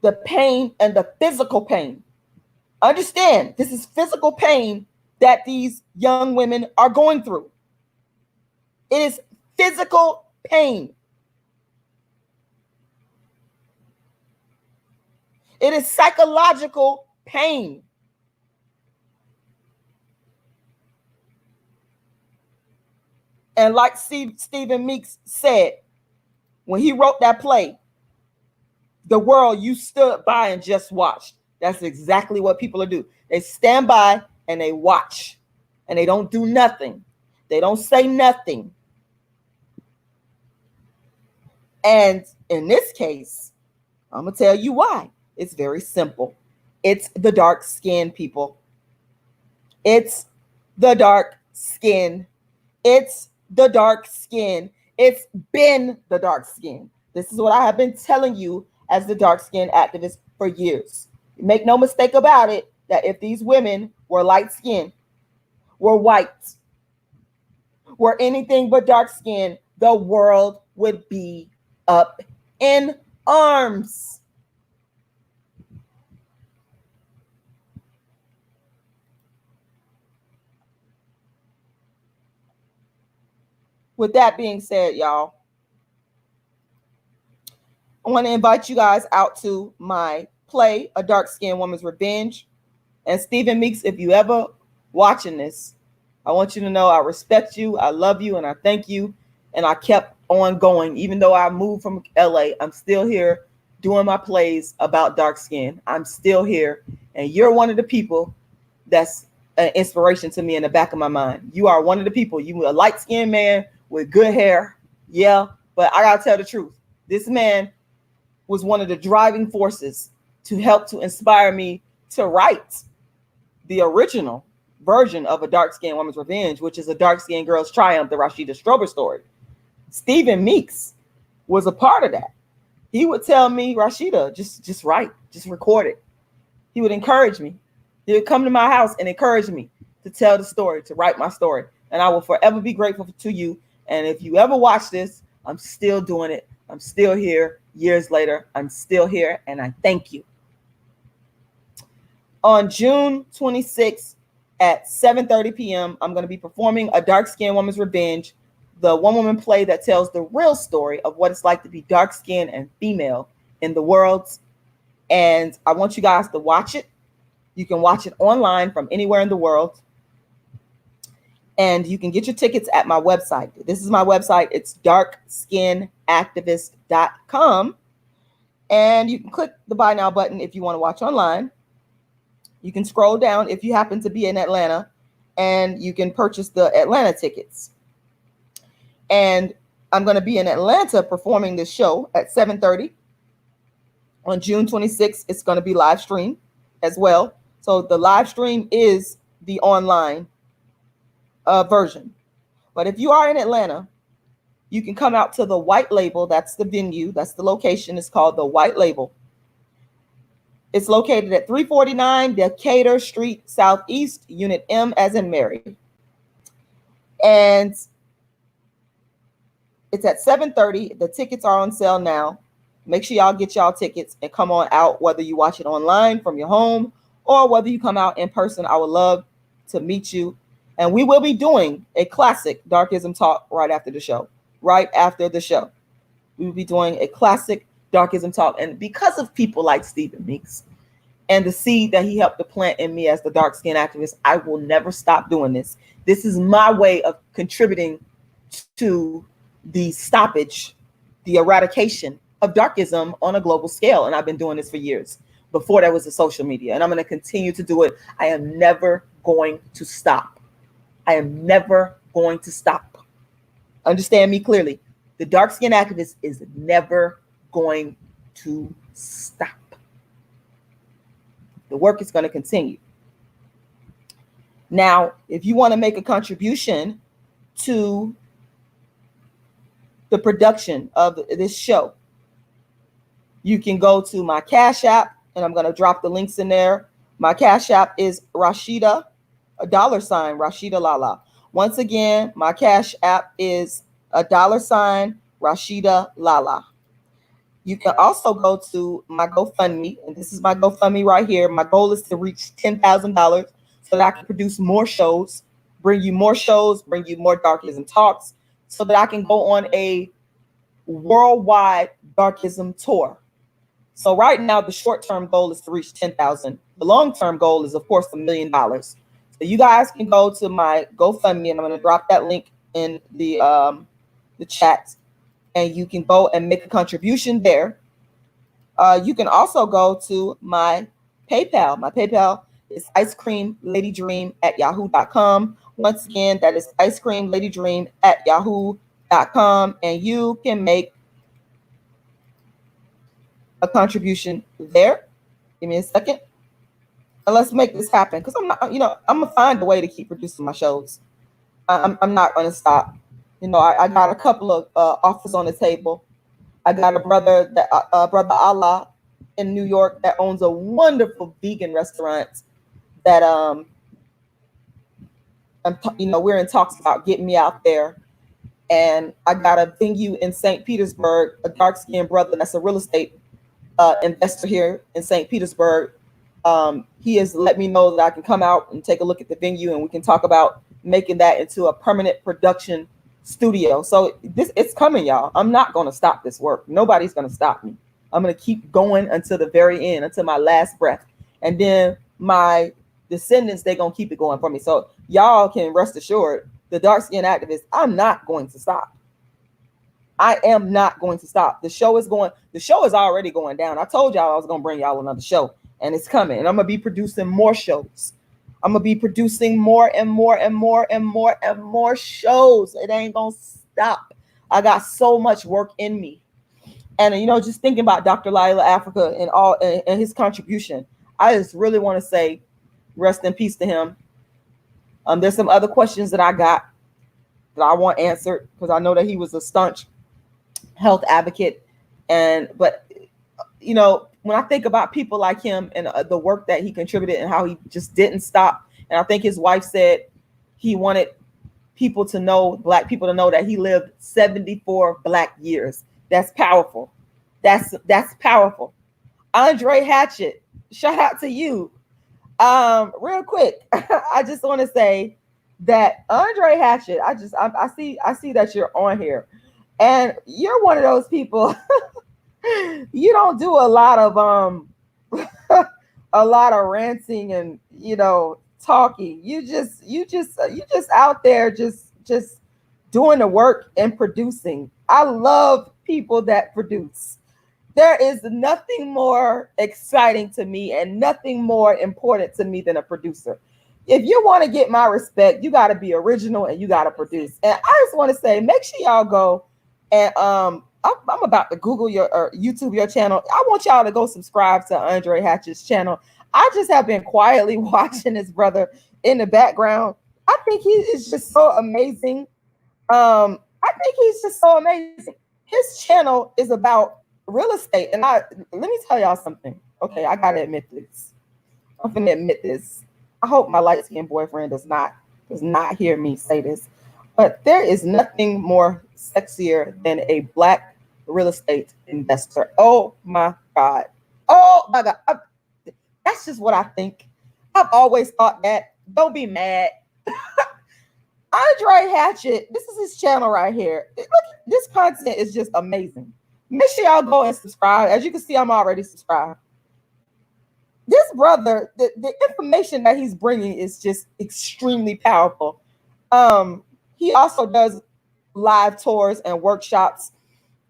the pain and the physical pain. Understand, this is physical pain that these young women are going through. It is physical pain. It is psychological pain. And like Stephen Meeks said, when he wrote that play, the world, you stood by and just watched. That's exactly what people do. They stand by and they watch, and they don't do nothing. They don't say nothing. And in this case, I'm going to tell you why. It's very simple. It's the dark skin, people. It's the dark skin. It's the dark skin. It's been the dark skin. This is what I have been telling you as the dark skin activist for years. Make no mistake about it, that if these women were light skinned, were white, were anything but dark skinned, the world would be up in arms. With that being said, y'all, I want to invite you guys out to my play, A Dark-Skinned Woman's Revenge. And Stephen Meeks, if you ever watching this, I want you to know I respect you, I love you, and I thank you. And I kept on going. Even though I moved from LA, I'm still here doing my plays about dark skin. I'm still here. And you're one of the people that's an inspiration to me in the back of my mind. You are one of the people. You a light-skinned man with good hair. Yeah, but I got to tell the truth. This man was one of the driving forces to help to inspire me to write the original version of A Dark-Skinned Woman's Revenge, which is A Dark-Skinned Girl's Triumph, the Rashida Strober story. Stephen Meeks was a part of that. He would tell me, Rashida, just write, just record it. He would encourage me. He would come to my house and encourage me to tell the story, to write my story. And I will forever be grateful to you. And if you ever watch this, I'm still doing it. I'm still here. Years later, I'm still here. And I thank you. On June 26th at 7:30 p.m., I'm going to be performing A Dark-Skinned Woman's Revenge, the one-woman play that tells the real story of what it's like to be dark-skinned and female in the world. And I want you guys to watch it. You can watch it online from anywhere in the world. And you can get your tickets at my website. This is my website. It's darkskinnedactivist.com. And you can click the buy now button if you want to watch online. You can scroll down if you happen to be in Atlanta, and you can purchase the Atlanta tickets. And I'm going to be in Atlanta performing this show at 7:30 on June 26th. It's going to be live stream as well. So the live stream is the online version. But if you are in Atlanta, you can come out to the White Label. That's the venue. That's the location. It's called the White Label. It's located at 349 Decatur Street Southeast, Unit M as in Mary. And it's at 7:30. The tickets are on sale now. Make sure y'all get y'all tickets and come on out, whether you watch it online from your home or whether you come out in person. I would love to meet you. And we will be doing a classic Darkism talk right after the show. Right after the show. We will be doing a classic Darkism talk. And because of people like Stephen Meeks and the seed that he helped to plant in me as the dark-skinned activist, I will never stop doing this. This is my way of contributing to the stoppage, the eradication of darkism on a global scale. And I've been doing this for years, before there was a social media. And I'm going to continue to do it. I am never going to stop. I am never going to stop. Understand me clearly. The dark-skinned activist is never going to stop. The work is going to continue. Now, if you want to make a contribution to the production of this show, you can go to my Cash App, and I'm going to drop the links in there. My Cash App is Rashida, $, rashidalala. Once again, my Cash App is $, rashidalala. You can also go to my GoFundMe, and this is my GoFundMe right here. My goal is to reach $10,000 so that I can produce more shows, bring you more Darkism talks, so that I can go on a worldwide Darkism tour. So right now, the short-term goal is to reach 10,000. The long-term goal is, of course, $1 million. So you guys can go to my GoFundMe, and I'm going to drop that link in the chat, and you can go and make a contribution there. You can also go to my PayPal. My PayPal is icecreamladydream@yahoo.com. Once again, that is icecreamladydream@yahoo.com, and you can make a contribution there. Give me a second. And let's make this happen, because I'm not, I'm gonna find a way to keep producing my shows. I'm not gonna stop. I got a couple of offers on the table. I got a brother brother Allah in New York that owns a wonderful vegan restaurant that we're in talks about getting me out there. And I got a venue in St. Petersburg, a dark-skinned brother that's a real estate investor here in St. Petersburg. He has let me know that I can come out and take a look at the venue, and we can talk about making that into a permanent production studio. So it's coming, y'all. I'm not going to stop this work. Nobody's going to stop me. I'm going to keep going until the very end, until my last breath. And then my descendants, they're going to keep it going for me. So y'all can rest assured, the dark-skinned activist, I'm not going to stop. I am not going to stop. The show is already going down. I told y'all I was going to bring y'all another show, and it's coming. And I'm going to be producing more shows. I'm going to be producing more and more and more and more and more shows. It ain't going to stop. I got so much work in me. And, just thinking about Dr. Lila Africa and his contribution, I just really want to say rest in peace to him. There's some other questions that I got that I want answered, because I know that he was a staunch health advocate. But when I think about people like him and the work that he contributed and how he just didn't stop, and I think his wife said he wanted people to know, Black people to know, that he lived 74 Black years. That's powerful. That's powerful. Andre Hatchett, shout out to you. Real quick, I just want to say that Andre Hatchett, I see that you're on here, and you're one of those people. You don't do a lot of ranting and talking. You just out there just doing the work and producing. I love people that produce. There is nothing more exciting to me and nothing more important to me than a producer. If you want to get my respect, you got to be original and you got to produce. And I just want to say, make sure y'all go and I'm about to Google your or YouTube your channel. I want y'all to go subscribe to Andre Hatchett's channel. I just have been quietly watching this brother in the background. I think he is just so amazing. I think he's just so amazing. His channel is about real estate, and let me tell y'all something. Okay, I gotta admit this. I'm gonna admit this. I hope my light-skinned boyfriend does not hear me say this, but there is nothing more sexier than a Black real estate investor. Oh my God. Oh my God. That's just what I think. I've always thought that. Don't be mad. Andre Hatchett, this is his channel right here. Look, this content is just amazing. Make sure y'all go and subscribe. As you can see, I'm already subscribed. This brother, the information that he's bringing is just extremely powerful. He also does live tours and workshops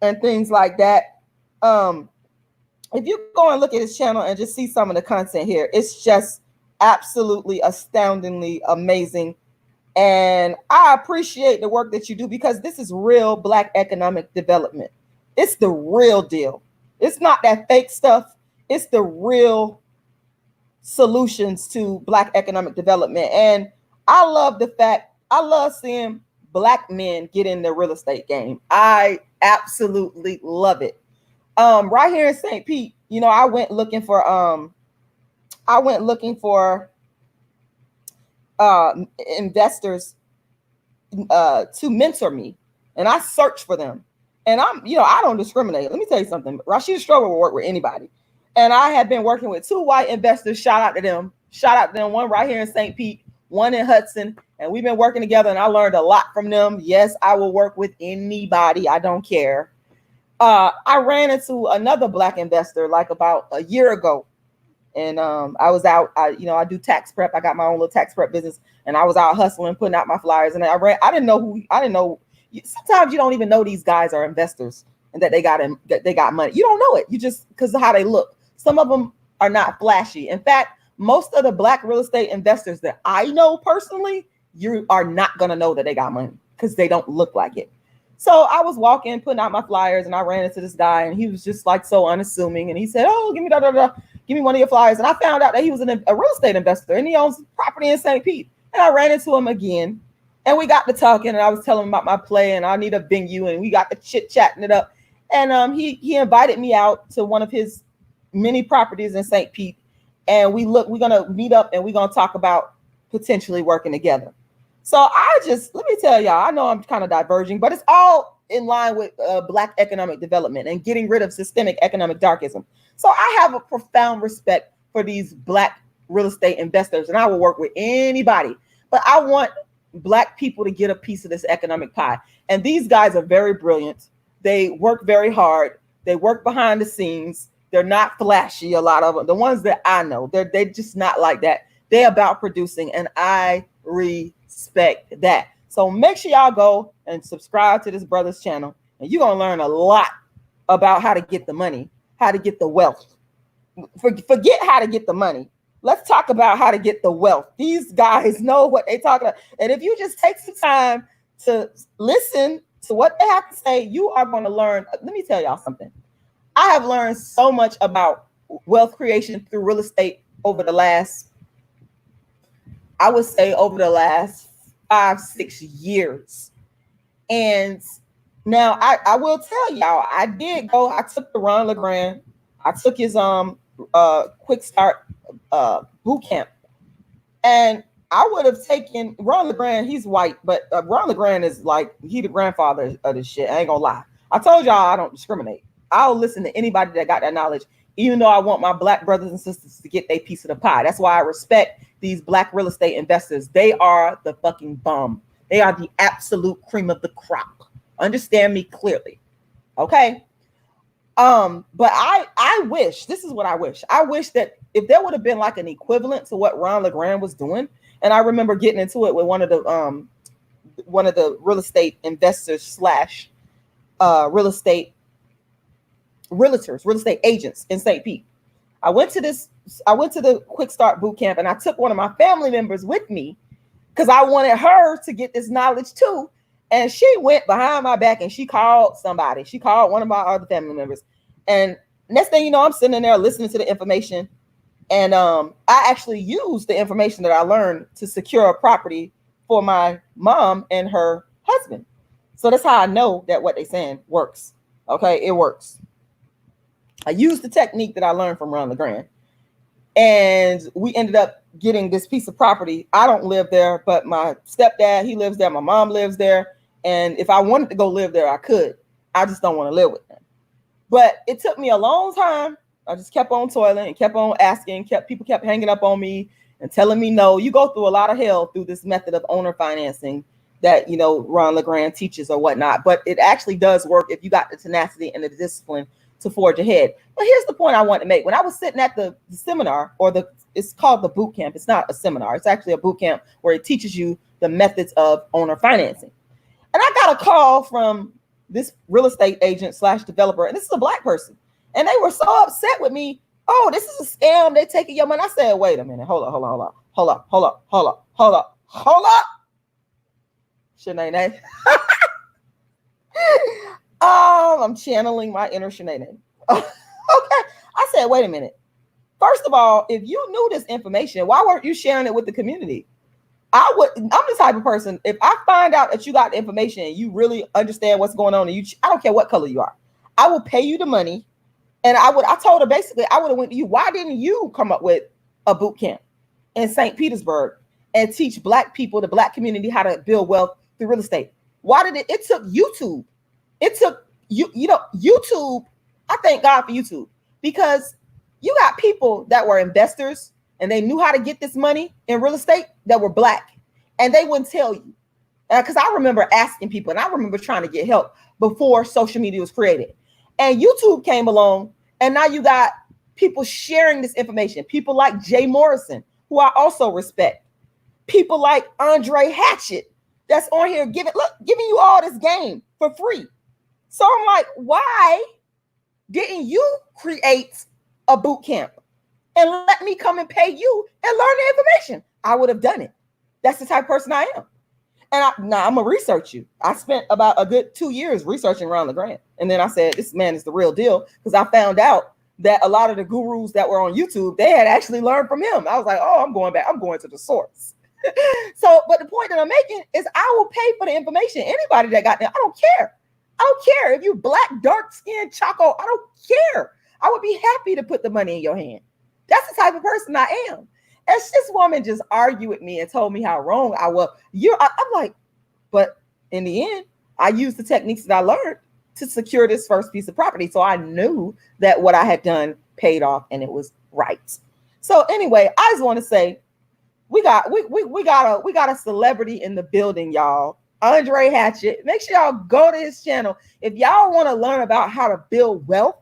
and things like that. If you go and look at his channel and just see some of the content here, it's just absolutely astoundingly amazing. And I appreciate the work that you do, because this is real Black economic development. It's the real deal. It's not that fake stuff. It's the real solutions to Black economic development. And I love seeing Black men get in the real estate game. I absolutely love it. Right here in St. Pete, you know, I went looking for investors to mentor me, and I searched for them. And I don't discriminate. Let me tell you something. Rashida Strober will work with anybody. And I have been working with 2 white investors. Shout out to them. One right here in St. Pete, one in Hudson. And we've been working together, and I learned a lot from them. Yes, I will work with anybody. I don't care. I ran into another Black investor like about a year ago. And I was out, I do tax prep. I got my own little tax prep business, and I was out hustling, putting out my flyers. And I didn't know. Sometimes you don't even know these guys are investors and that they got money. You don't know it. You just, because of how they look. Some of them are not flashy. In fact, most of the Black real estate investors that I know personally, you are not going to know that they got money because they don't look like it. So I was walking, putting out my flyers, and I ran into this guy, and he was just like so unassuming. And he said, "Oh, give me one of your flyers." And I found out that he was a real estate investor, and he owns property in St. Pete. And I ran into him again, and we got to talking, and I was telling him about my play, and I need a venue, and we got to chit-chatting it up. And he invited me out to one of his many properties in St. Pete, and we're gonna meet up, and we're gonna talk about potentially working together. So let me tell y'all, I know I'm kind of diverging, but it's all in line with Black economic development and getting rid of systemic economic darkism. So I have a profound respect for these Black real estate investors, and I will work with anybody, but I want Black people to get a piece of this economic pie. And these guys are very brilliant. They work very hard. They work behind the scenes. They're not flashy, a lot of them. The ones that I know, they're just not like that. They're about producing, and I respect that. So make sure y'all go and subscribe to this brother's channel, and you're going to learn a lot about how to get the money, how to get the wealth. Forget how to get the money. Let's talk about how to get the wealth. These guys know what they're talking about. And if you just take some time to listen to what they have to say, you are going to learn. Let me tell y'all something. I have learned so much about wealth creation through real estate over the last 5-6 years. And now I will tell y'all, I took the Ron LeGrand. I took his quick start boot camp. And I would have taken Ron LeGrand. He's white, but Ron LeGrand is like, he the grandfather of this shit. I ain't gonna lie. I told y'all I don't discriminate. I'll listen to anybody that got that knowledge, even though I want my Black brothers and sisters to get their piece of the pie. That's why I respect these Black real estate investors. They are the fucking bomb. They are the absolute cream of the crop. Understand me clearly. Okay. But I wish, this is what I wish. I wish that if there would have been like an equivalent to what Ron LeGrand was doing, and I remember getting into it with one of the real estate investors / real estate agents in St. Pete. I went to the quick start boot camp, and I took one of my family members with me because I wanted her to get this knowledge too. And she went behind my back and she called somebody. She called one of my other family members. And next thing you know, I'm sitting in there listening to the information. And I actually used the information that I learned to secure a property for my mom and her husband. So that's how I know that what they're saying works. Okay, it works. I used the technique that I learned from Ron LeGrand, and we ended up getting this piece of property. I don't live there, but my stepdad, he lives there. My mom lives there. And if I wanted to go live there, I could. I just don't want to live with them. But it took me a long time. I just kept on toiling and kept on asking. People kept hanging up on me and telling me no. You go through a lot of hell through this method of owner financing that, you know, Ron LeGrand teaches or whatnot. But it actually does work if you got the tenacity and the discipline to forge ahead. But here's the point I want to make. When I was sitting at the seminar, or it's called the boot camp. It's not a seminar. It's actually a boot camp where it teaches you the methods of owner financing. And I got a call from this real estate agent / developer, and this is a Black person. And they were so upset with me. Oh, this is a scam. They're taking your money. I said, wait a minute. Hold up. Shanae. I'm channeling my inner Shanae. Okay. I said, wait a minute. First of all, if you knew this information, why weren't you sharing it with the community? I'm the type of person, if I find out that you got the information and you really understand what's going on, and I don't care what color you are, I will pay you the money. And I told her, basically, I would have went to you. Why didn't you come up with a boot camp in St. Petersburg and teach Black people, the Black community, how to build wealth through real estate? Why did it took YouTube? It took YouTube. I thank God for YouTube, because you got people that were investors and they knew how to get this money in real estate that were Black, and they wouldn't tell you. Because I remember asking people, and I remember trying to get help before social media was created. And YouTube came along, and now you got people sharing this information. People like Jay Morrison, who I also respect. People like Andre Hatchett, that's on here giving you all this game for free. So I'm like, why didn't you create a boot camp and let me come and pay you and learn the information? I would have done it. That's the type of person I am. And I'm going to research you. I spent about a good 2 years researching Ron LeGrand. And then I said, this man is the real deal, because I found out that a lot of the gurus that were on YouTube, they had actually learned from him. I was like, oh, I'm going back. I'm going to the source. So, but the point that I'm making is I will pay for the information. Anybody that got there, I don't care. I don't care if you Black, dark-skinned, choco. I don't care. I would be happy to put the money in your hand. That's the type of person I am. As this woman just argued with me and told me how wrong I was. I'm like, but in the end, I used the techniques that I learned to secure this first piece of property. So I knew that what I had done paid off and it was right. So anyway, I just want to say we got a celebrity in the building, y'all. Andre Hatchett. Make sure y'all go to his channel. If y'all want to learn about how to build wealth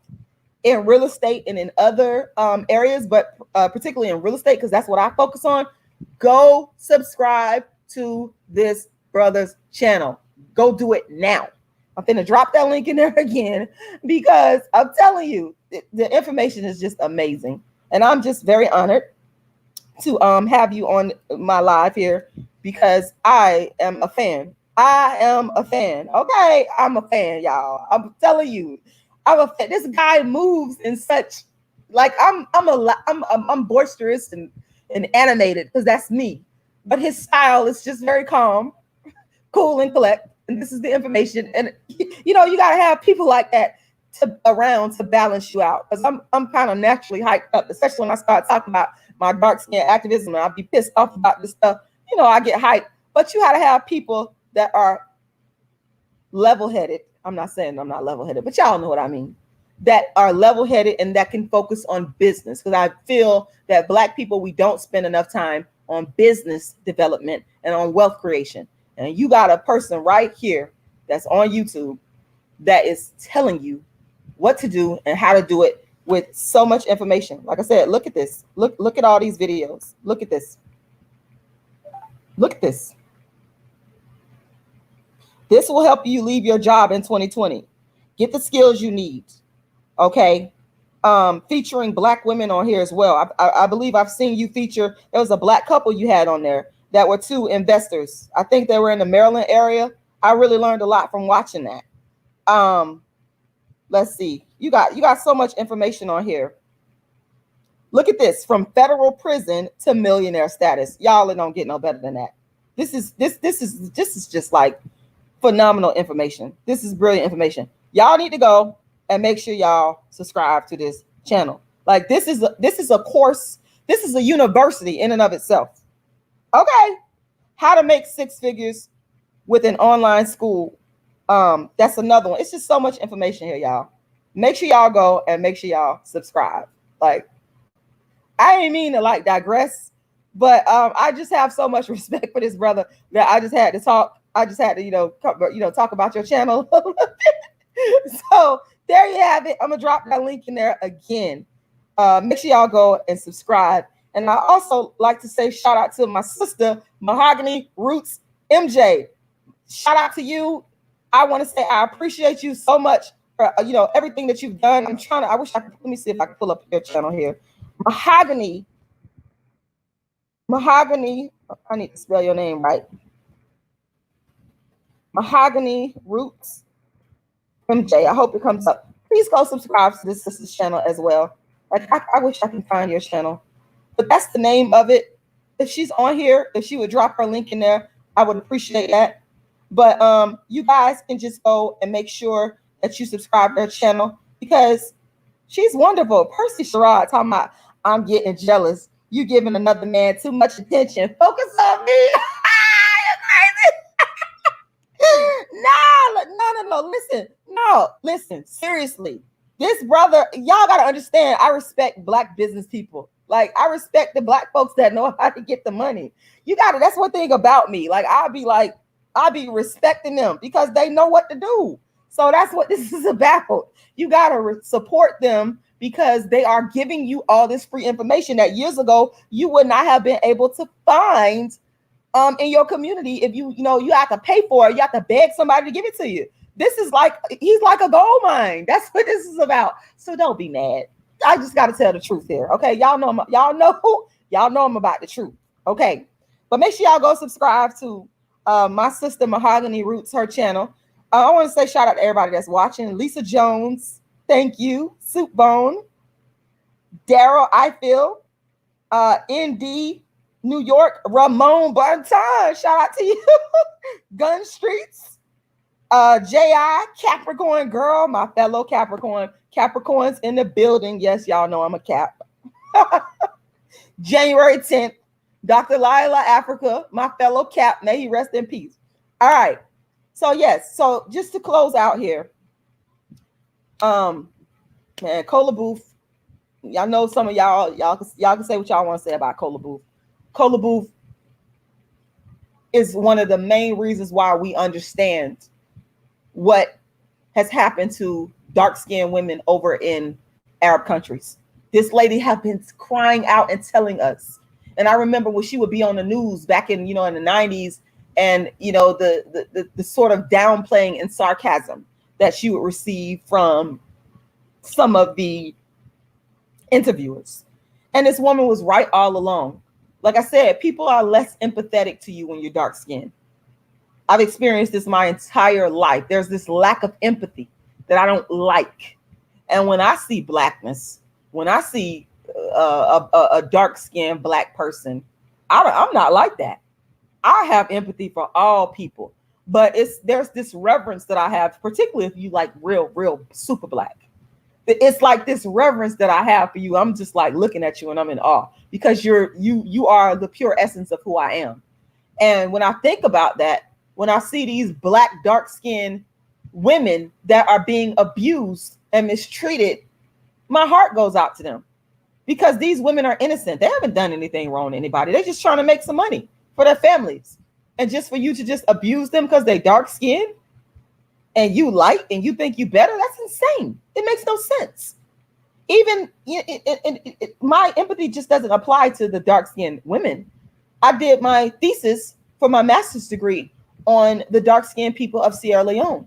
in real estate and in other areas, but particularly in real estate, because that's what I focus on, go subscribe to this brother's channel. Go do it now. I'm finna drop that link in there again, because I'm telling you, the information is just amazing. And I'm just very honored to have you on my live here, because I am a fan. I am a fan. Okay, I'm a fan, y'all. I'm telling you. I'm a fan. This guy moves in such, like, I'm boisterous and animated, because that's me. But his style is just very calm, cool, and collect. And this is the information. And you gotta have people like that around to balance you out. Because I'm kind of naturally hyped up, especially when I start talking about my dark-skinned activism, and I'll be pissed off about this stuff. I get hyped. But you gotta have people that are level-headed. I'm not saying I'm not level-headed, but y'all know what I mean. That are level-headed and that can focus on business. Because I feel that Black people, we don't spend enough time on business development and on wealth creation. And you got a person right here that's on YouTube that is telling you what to do and how to do it with so much information. Like I said, look at this. Look at all these videos. Look at this. Look at this. This will help you leave your job in 2020. Get the skills you need. Okay. Featuring Black women on here as well. I believe I've seen you feature. There was a Black couple you had on there that were two investors. I think they were in the Maryland area. I really learned a lot from watching that. Let's see. You got so much information on here. Look at this, from federal prison to millionaire status. Y'all don't get no better than that. This is just like phenomenal information. This is brilliant information. Y'all need to go and make sure y'all subscribe to this channel. Like this is a course. This is a university in and of itself. Okay, how to make 6 figures with an online school. That's another one. It's just so much information here, y'all. Make sure y'all go and make sure y'all subscribe. Like, I ain't mean to like digress, but I just have so much respect for this brother that I just had to talk. I just had to, talk about your channel. So there you have it. I'm gonna drop that link in there again. Make sure y'all go and subscribe. And I also like to say shout out to my sister, Mahogany Roots MJ. Shout out to you. I want to say I appreciate you so much for everything that you've done. I wish I could, let me see if I can pull up your channel here. Mahogany, I need to spell your name right. Mahogany Roots MJ. I hope it comes up. Please go subscribe to this sister's channel as well. Like, I wish I could find your channel, but that's the name of it. If she's on here, if she would drop her link in there, I would appreciate that. But you guys can just go and make sure that you subscribe to her channel because she's wonderful. Percy Sherrod talking about, I'm getting jealous. You giving another man too much attention. Focus on me. No. Listen. Seriously, this brother, y'all gotta understand. I respect Black business people. Like, I respect the Black folks that know how to get the money. That's one thing about me. Like, I'll be respecting them because they know what to do. So that's what this is about. You gotta support them because they are giving you all this free information that years ago you would not have been able to find in your community. If you have to pay for it, you have to beg somebody to give it to you. This is like, he's like a gold mine. That's what this is about. So don't be mad. I just got to tell the truth here. Okay. Y'all know I'm about the truth. Okay. But make sure y'all go subscribe to my sister Mahogany Roots, her channel. I want to say shout out to everybody that's watching. Lisa Jones, thank you. Soup Bone, Daryl Eiffel, ND, New York, Ramon Bonton, shout out to you. Gun Streets, J.I., Capricorn girl, my fellow Capricorns in the building. Yes, y'all know I'm a Cap. January 10th, Dr. Lila Africa, my fellow Cap, may he rest in peace. All right. So yes, so just to close out here, man, Cola Booth, y'all know some of y'all can say what y'all want to say about Cola Booth. Cola Booth is one of the main reasons why we understand what has happened to dark-skinned women over in Arab countries. This lady have been crying out and telling us. And I remember when she would be on the news back in, in the 90s, and the sort of downplaying and sarcasm that she would receive from some of the interviewers. And this woman was right all along. Like I said, people are less empathetic to you when you're dark skinned. I've experienced this my entire life. There's this lack of empathy that I don't like. And when I see Blackness, when I see a dark skinned Black person, I'm not like that. I have empathy for all people, but there's this reverence that I have, particularly if you like real super Black. It's like this reverence that I have for you. I'm just like looking at you and I'm in awe because you are the pure essence of who I am. And when I think about that, when I see these Black dark-skinned women that are being abused and mistreated, my heart goes out to them because these women are innocent. They haven't done anything wrong to anybody. They're just trying to make some money for their families. And just for you to just abuse them because they dark-skinned and you light and you think you better, that's insane. It makes no sense. Even my empathy just doesn't apply to the dark-skinned women. I did my thesis for my master's degree on the dark-skinned people of Sierra Leone.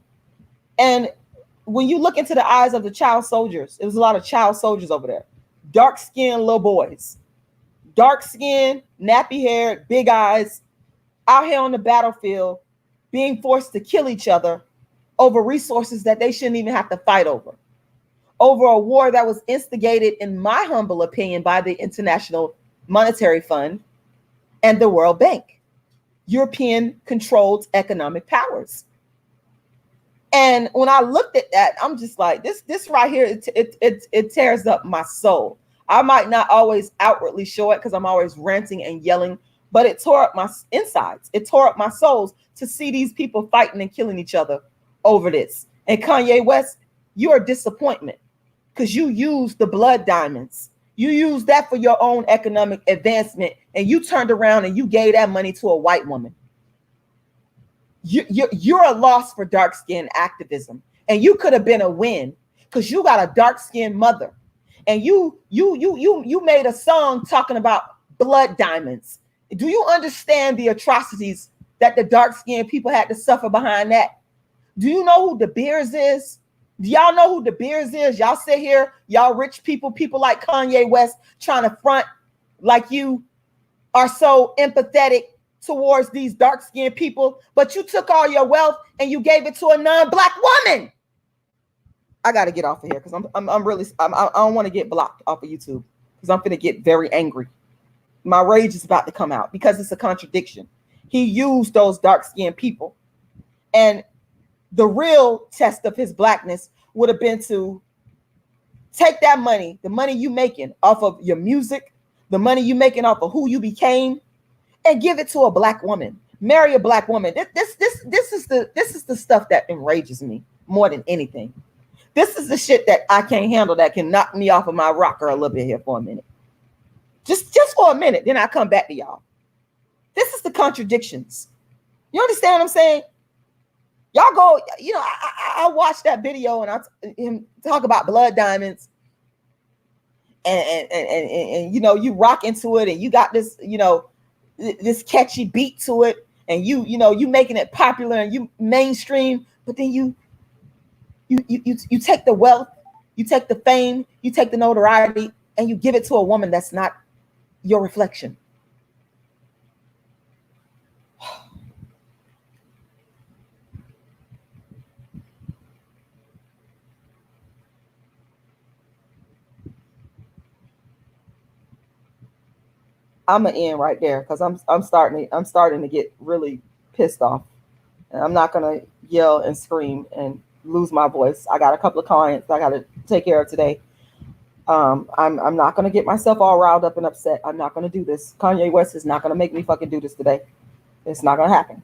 And when you look into the eyes of the child soldiers, there was a lot of child soldiers over there, dark-skinned little boys, dark-skinned, nappy-haired, big eyes, out here on the battlefield, being forced to kill each other over resources that they shouldn't even have to fight over. over a war that was instigated, in my humble opinion, by the International Monetary Fund and the World Bank, European controlled economic powers. And when I looked at that, I'm just like, this right here, it tears up my soul. I might not always outwardly show it because I'm always ranting and yelling, but it tore up my insides. It tore up my souls to see these people fighting and killing each other over this. And Kanye West, you're a disappointment because you used the blood diamonds. You used that for your own economic advancement, and you turned around and you gave that money to a white woman. You're a loss for dark-skinned activism, and you could have been a win because you got a dark-skinned mother, and you made a song talking about blood diamonds. Do you understand the atrocities that the dark-skinned people had to suffer behind that? Do you know who De Beers is? Do y'all know who De Beers is? Y'all sit here, y'all rich people like Kanye West, trying to front like you are so empathetic towards these dark-skinned people, but you took all your wealth and you gave it to a non-black woman. I got to get off of here because I don't want to get blocked off of YouTube because I'm going to get very angry. My rage is about to come out because it's a contradiction. He used those dark-skinned people, and the real test of his blackness would have been to take that money, the money you making off of your music, the money you making off of who you became, and give it to a black woman. Marry a black woman. This is the stuff that enrages me more than anything. This is the shit that I can't handle, that can knock me off of my rocker a little bit here for a minute. Just for a minute, then I come back to y'all. This is the contradictions. You understand what I'm saying? Y'all go, I watched that video and him talk about blood diamonds, and you rock into it, and you got this, this catchy beat to it, and you making it popular and you mainstream, but then you take the wealth, you take the fame, you take the notoriety, and you give it to a woman that's not your reflection. I'm gonna end right there because I'm starting to get really pissed off, and I'm not gonna yell and scream and lose my voice. I got a couple of clients I got to take care of today. I'm not gonna get myself all riled up and upset. I'm not gonna do this. Kanye West is not gonna make me fucking do this today. It's not gonna happen.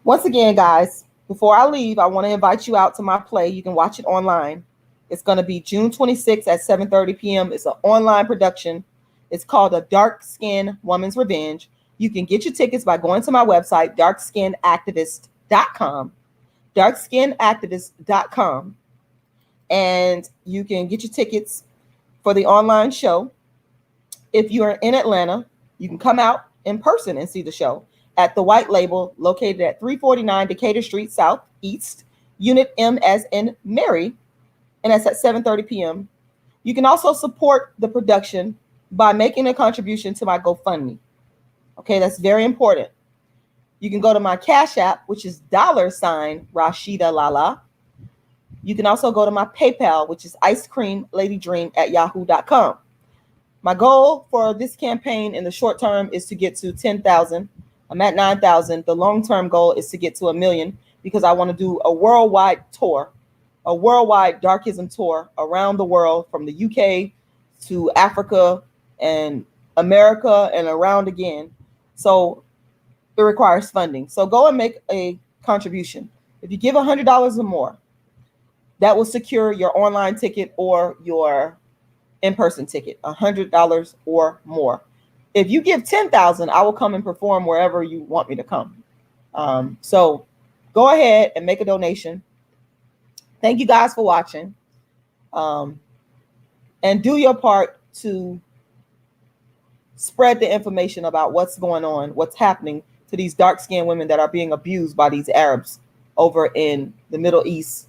Once again, guys, before I leave, I want to invite you out to my play. You can watch it online. It's gonna be June 26th at 7:30 p.m. It's an online production. It's called A Dark-Skinned Woman's Revenge. You can get your tickets by going to my website, darkskinnedactivist.com, darkskinnedactivist.com. And you can get your tickets for the online show. If you are in Atlanta, you can come out in person and see the show at the White Label, located at 349 Decatur Street Southeast, Unit M as in Mary, and that's at 7:30 p.m. You can also support the production by making a contribution to my GoFundMe. Okay, that's very important. You can go to my Cash App, which is $RashidaLala. You can also go to my PayPal, which is icecreamladydream@yahoo.com. My goal for this campaign in the short term is to get to 10,000. I'm at 9,000. The long-term goal is to get to 1 million because I want to do a worldwide tour, a worldwide Darkism tour around the world, from the UK to Africa and America and around again. So it requires funding. So go and make a contribution. If you give $100 or more, that will secure your online ticket or your in-person ticket, $100 or more. If you give 10,000, I will come and perform wherever you want me to come. So go ahead and make a donation. Thank you guys for watching. And do your part to spread the information about what's going on, what's happening to these dark-skinned women that are being abused by these Arabs over in the Middle East.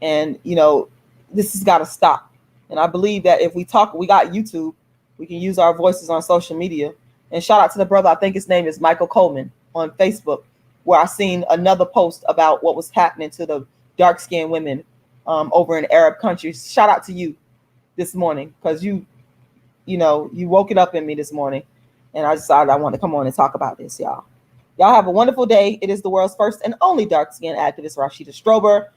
And, this has got to stop. And I believe that if we talk, we got YouTube, we can use our voices on social media. And shout out to the brother, I think his name is Michael Coleman, on Facebook, where I seen another post about what was happening to the dark-skinned women over in Arab countries. Shout out to you this morning, because you woke it up in me this morning, and I decided I want to come on and talk about this, y'all. Y'all have a wonderful day. It is the world's first and only dark-skinned activist, Rashida Strober.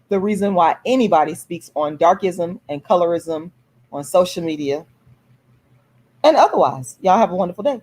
The reason why anybody speaks on darkism and colorism on social media and otherwise. Y'all have a wonderful day.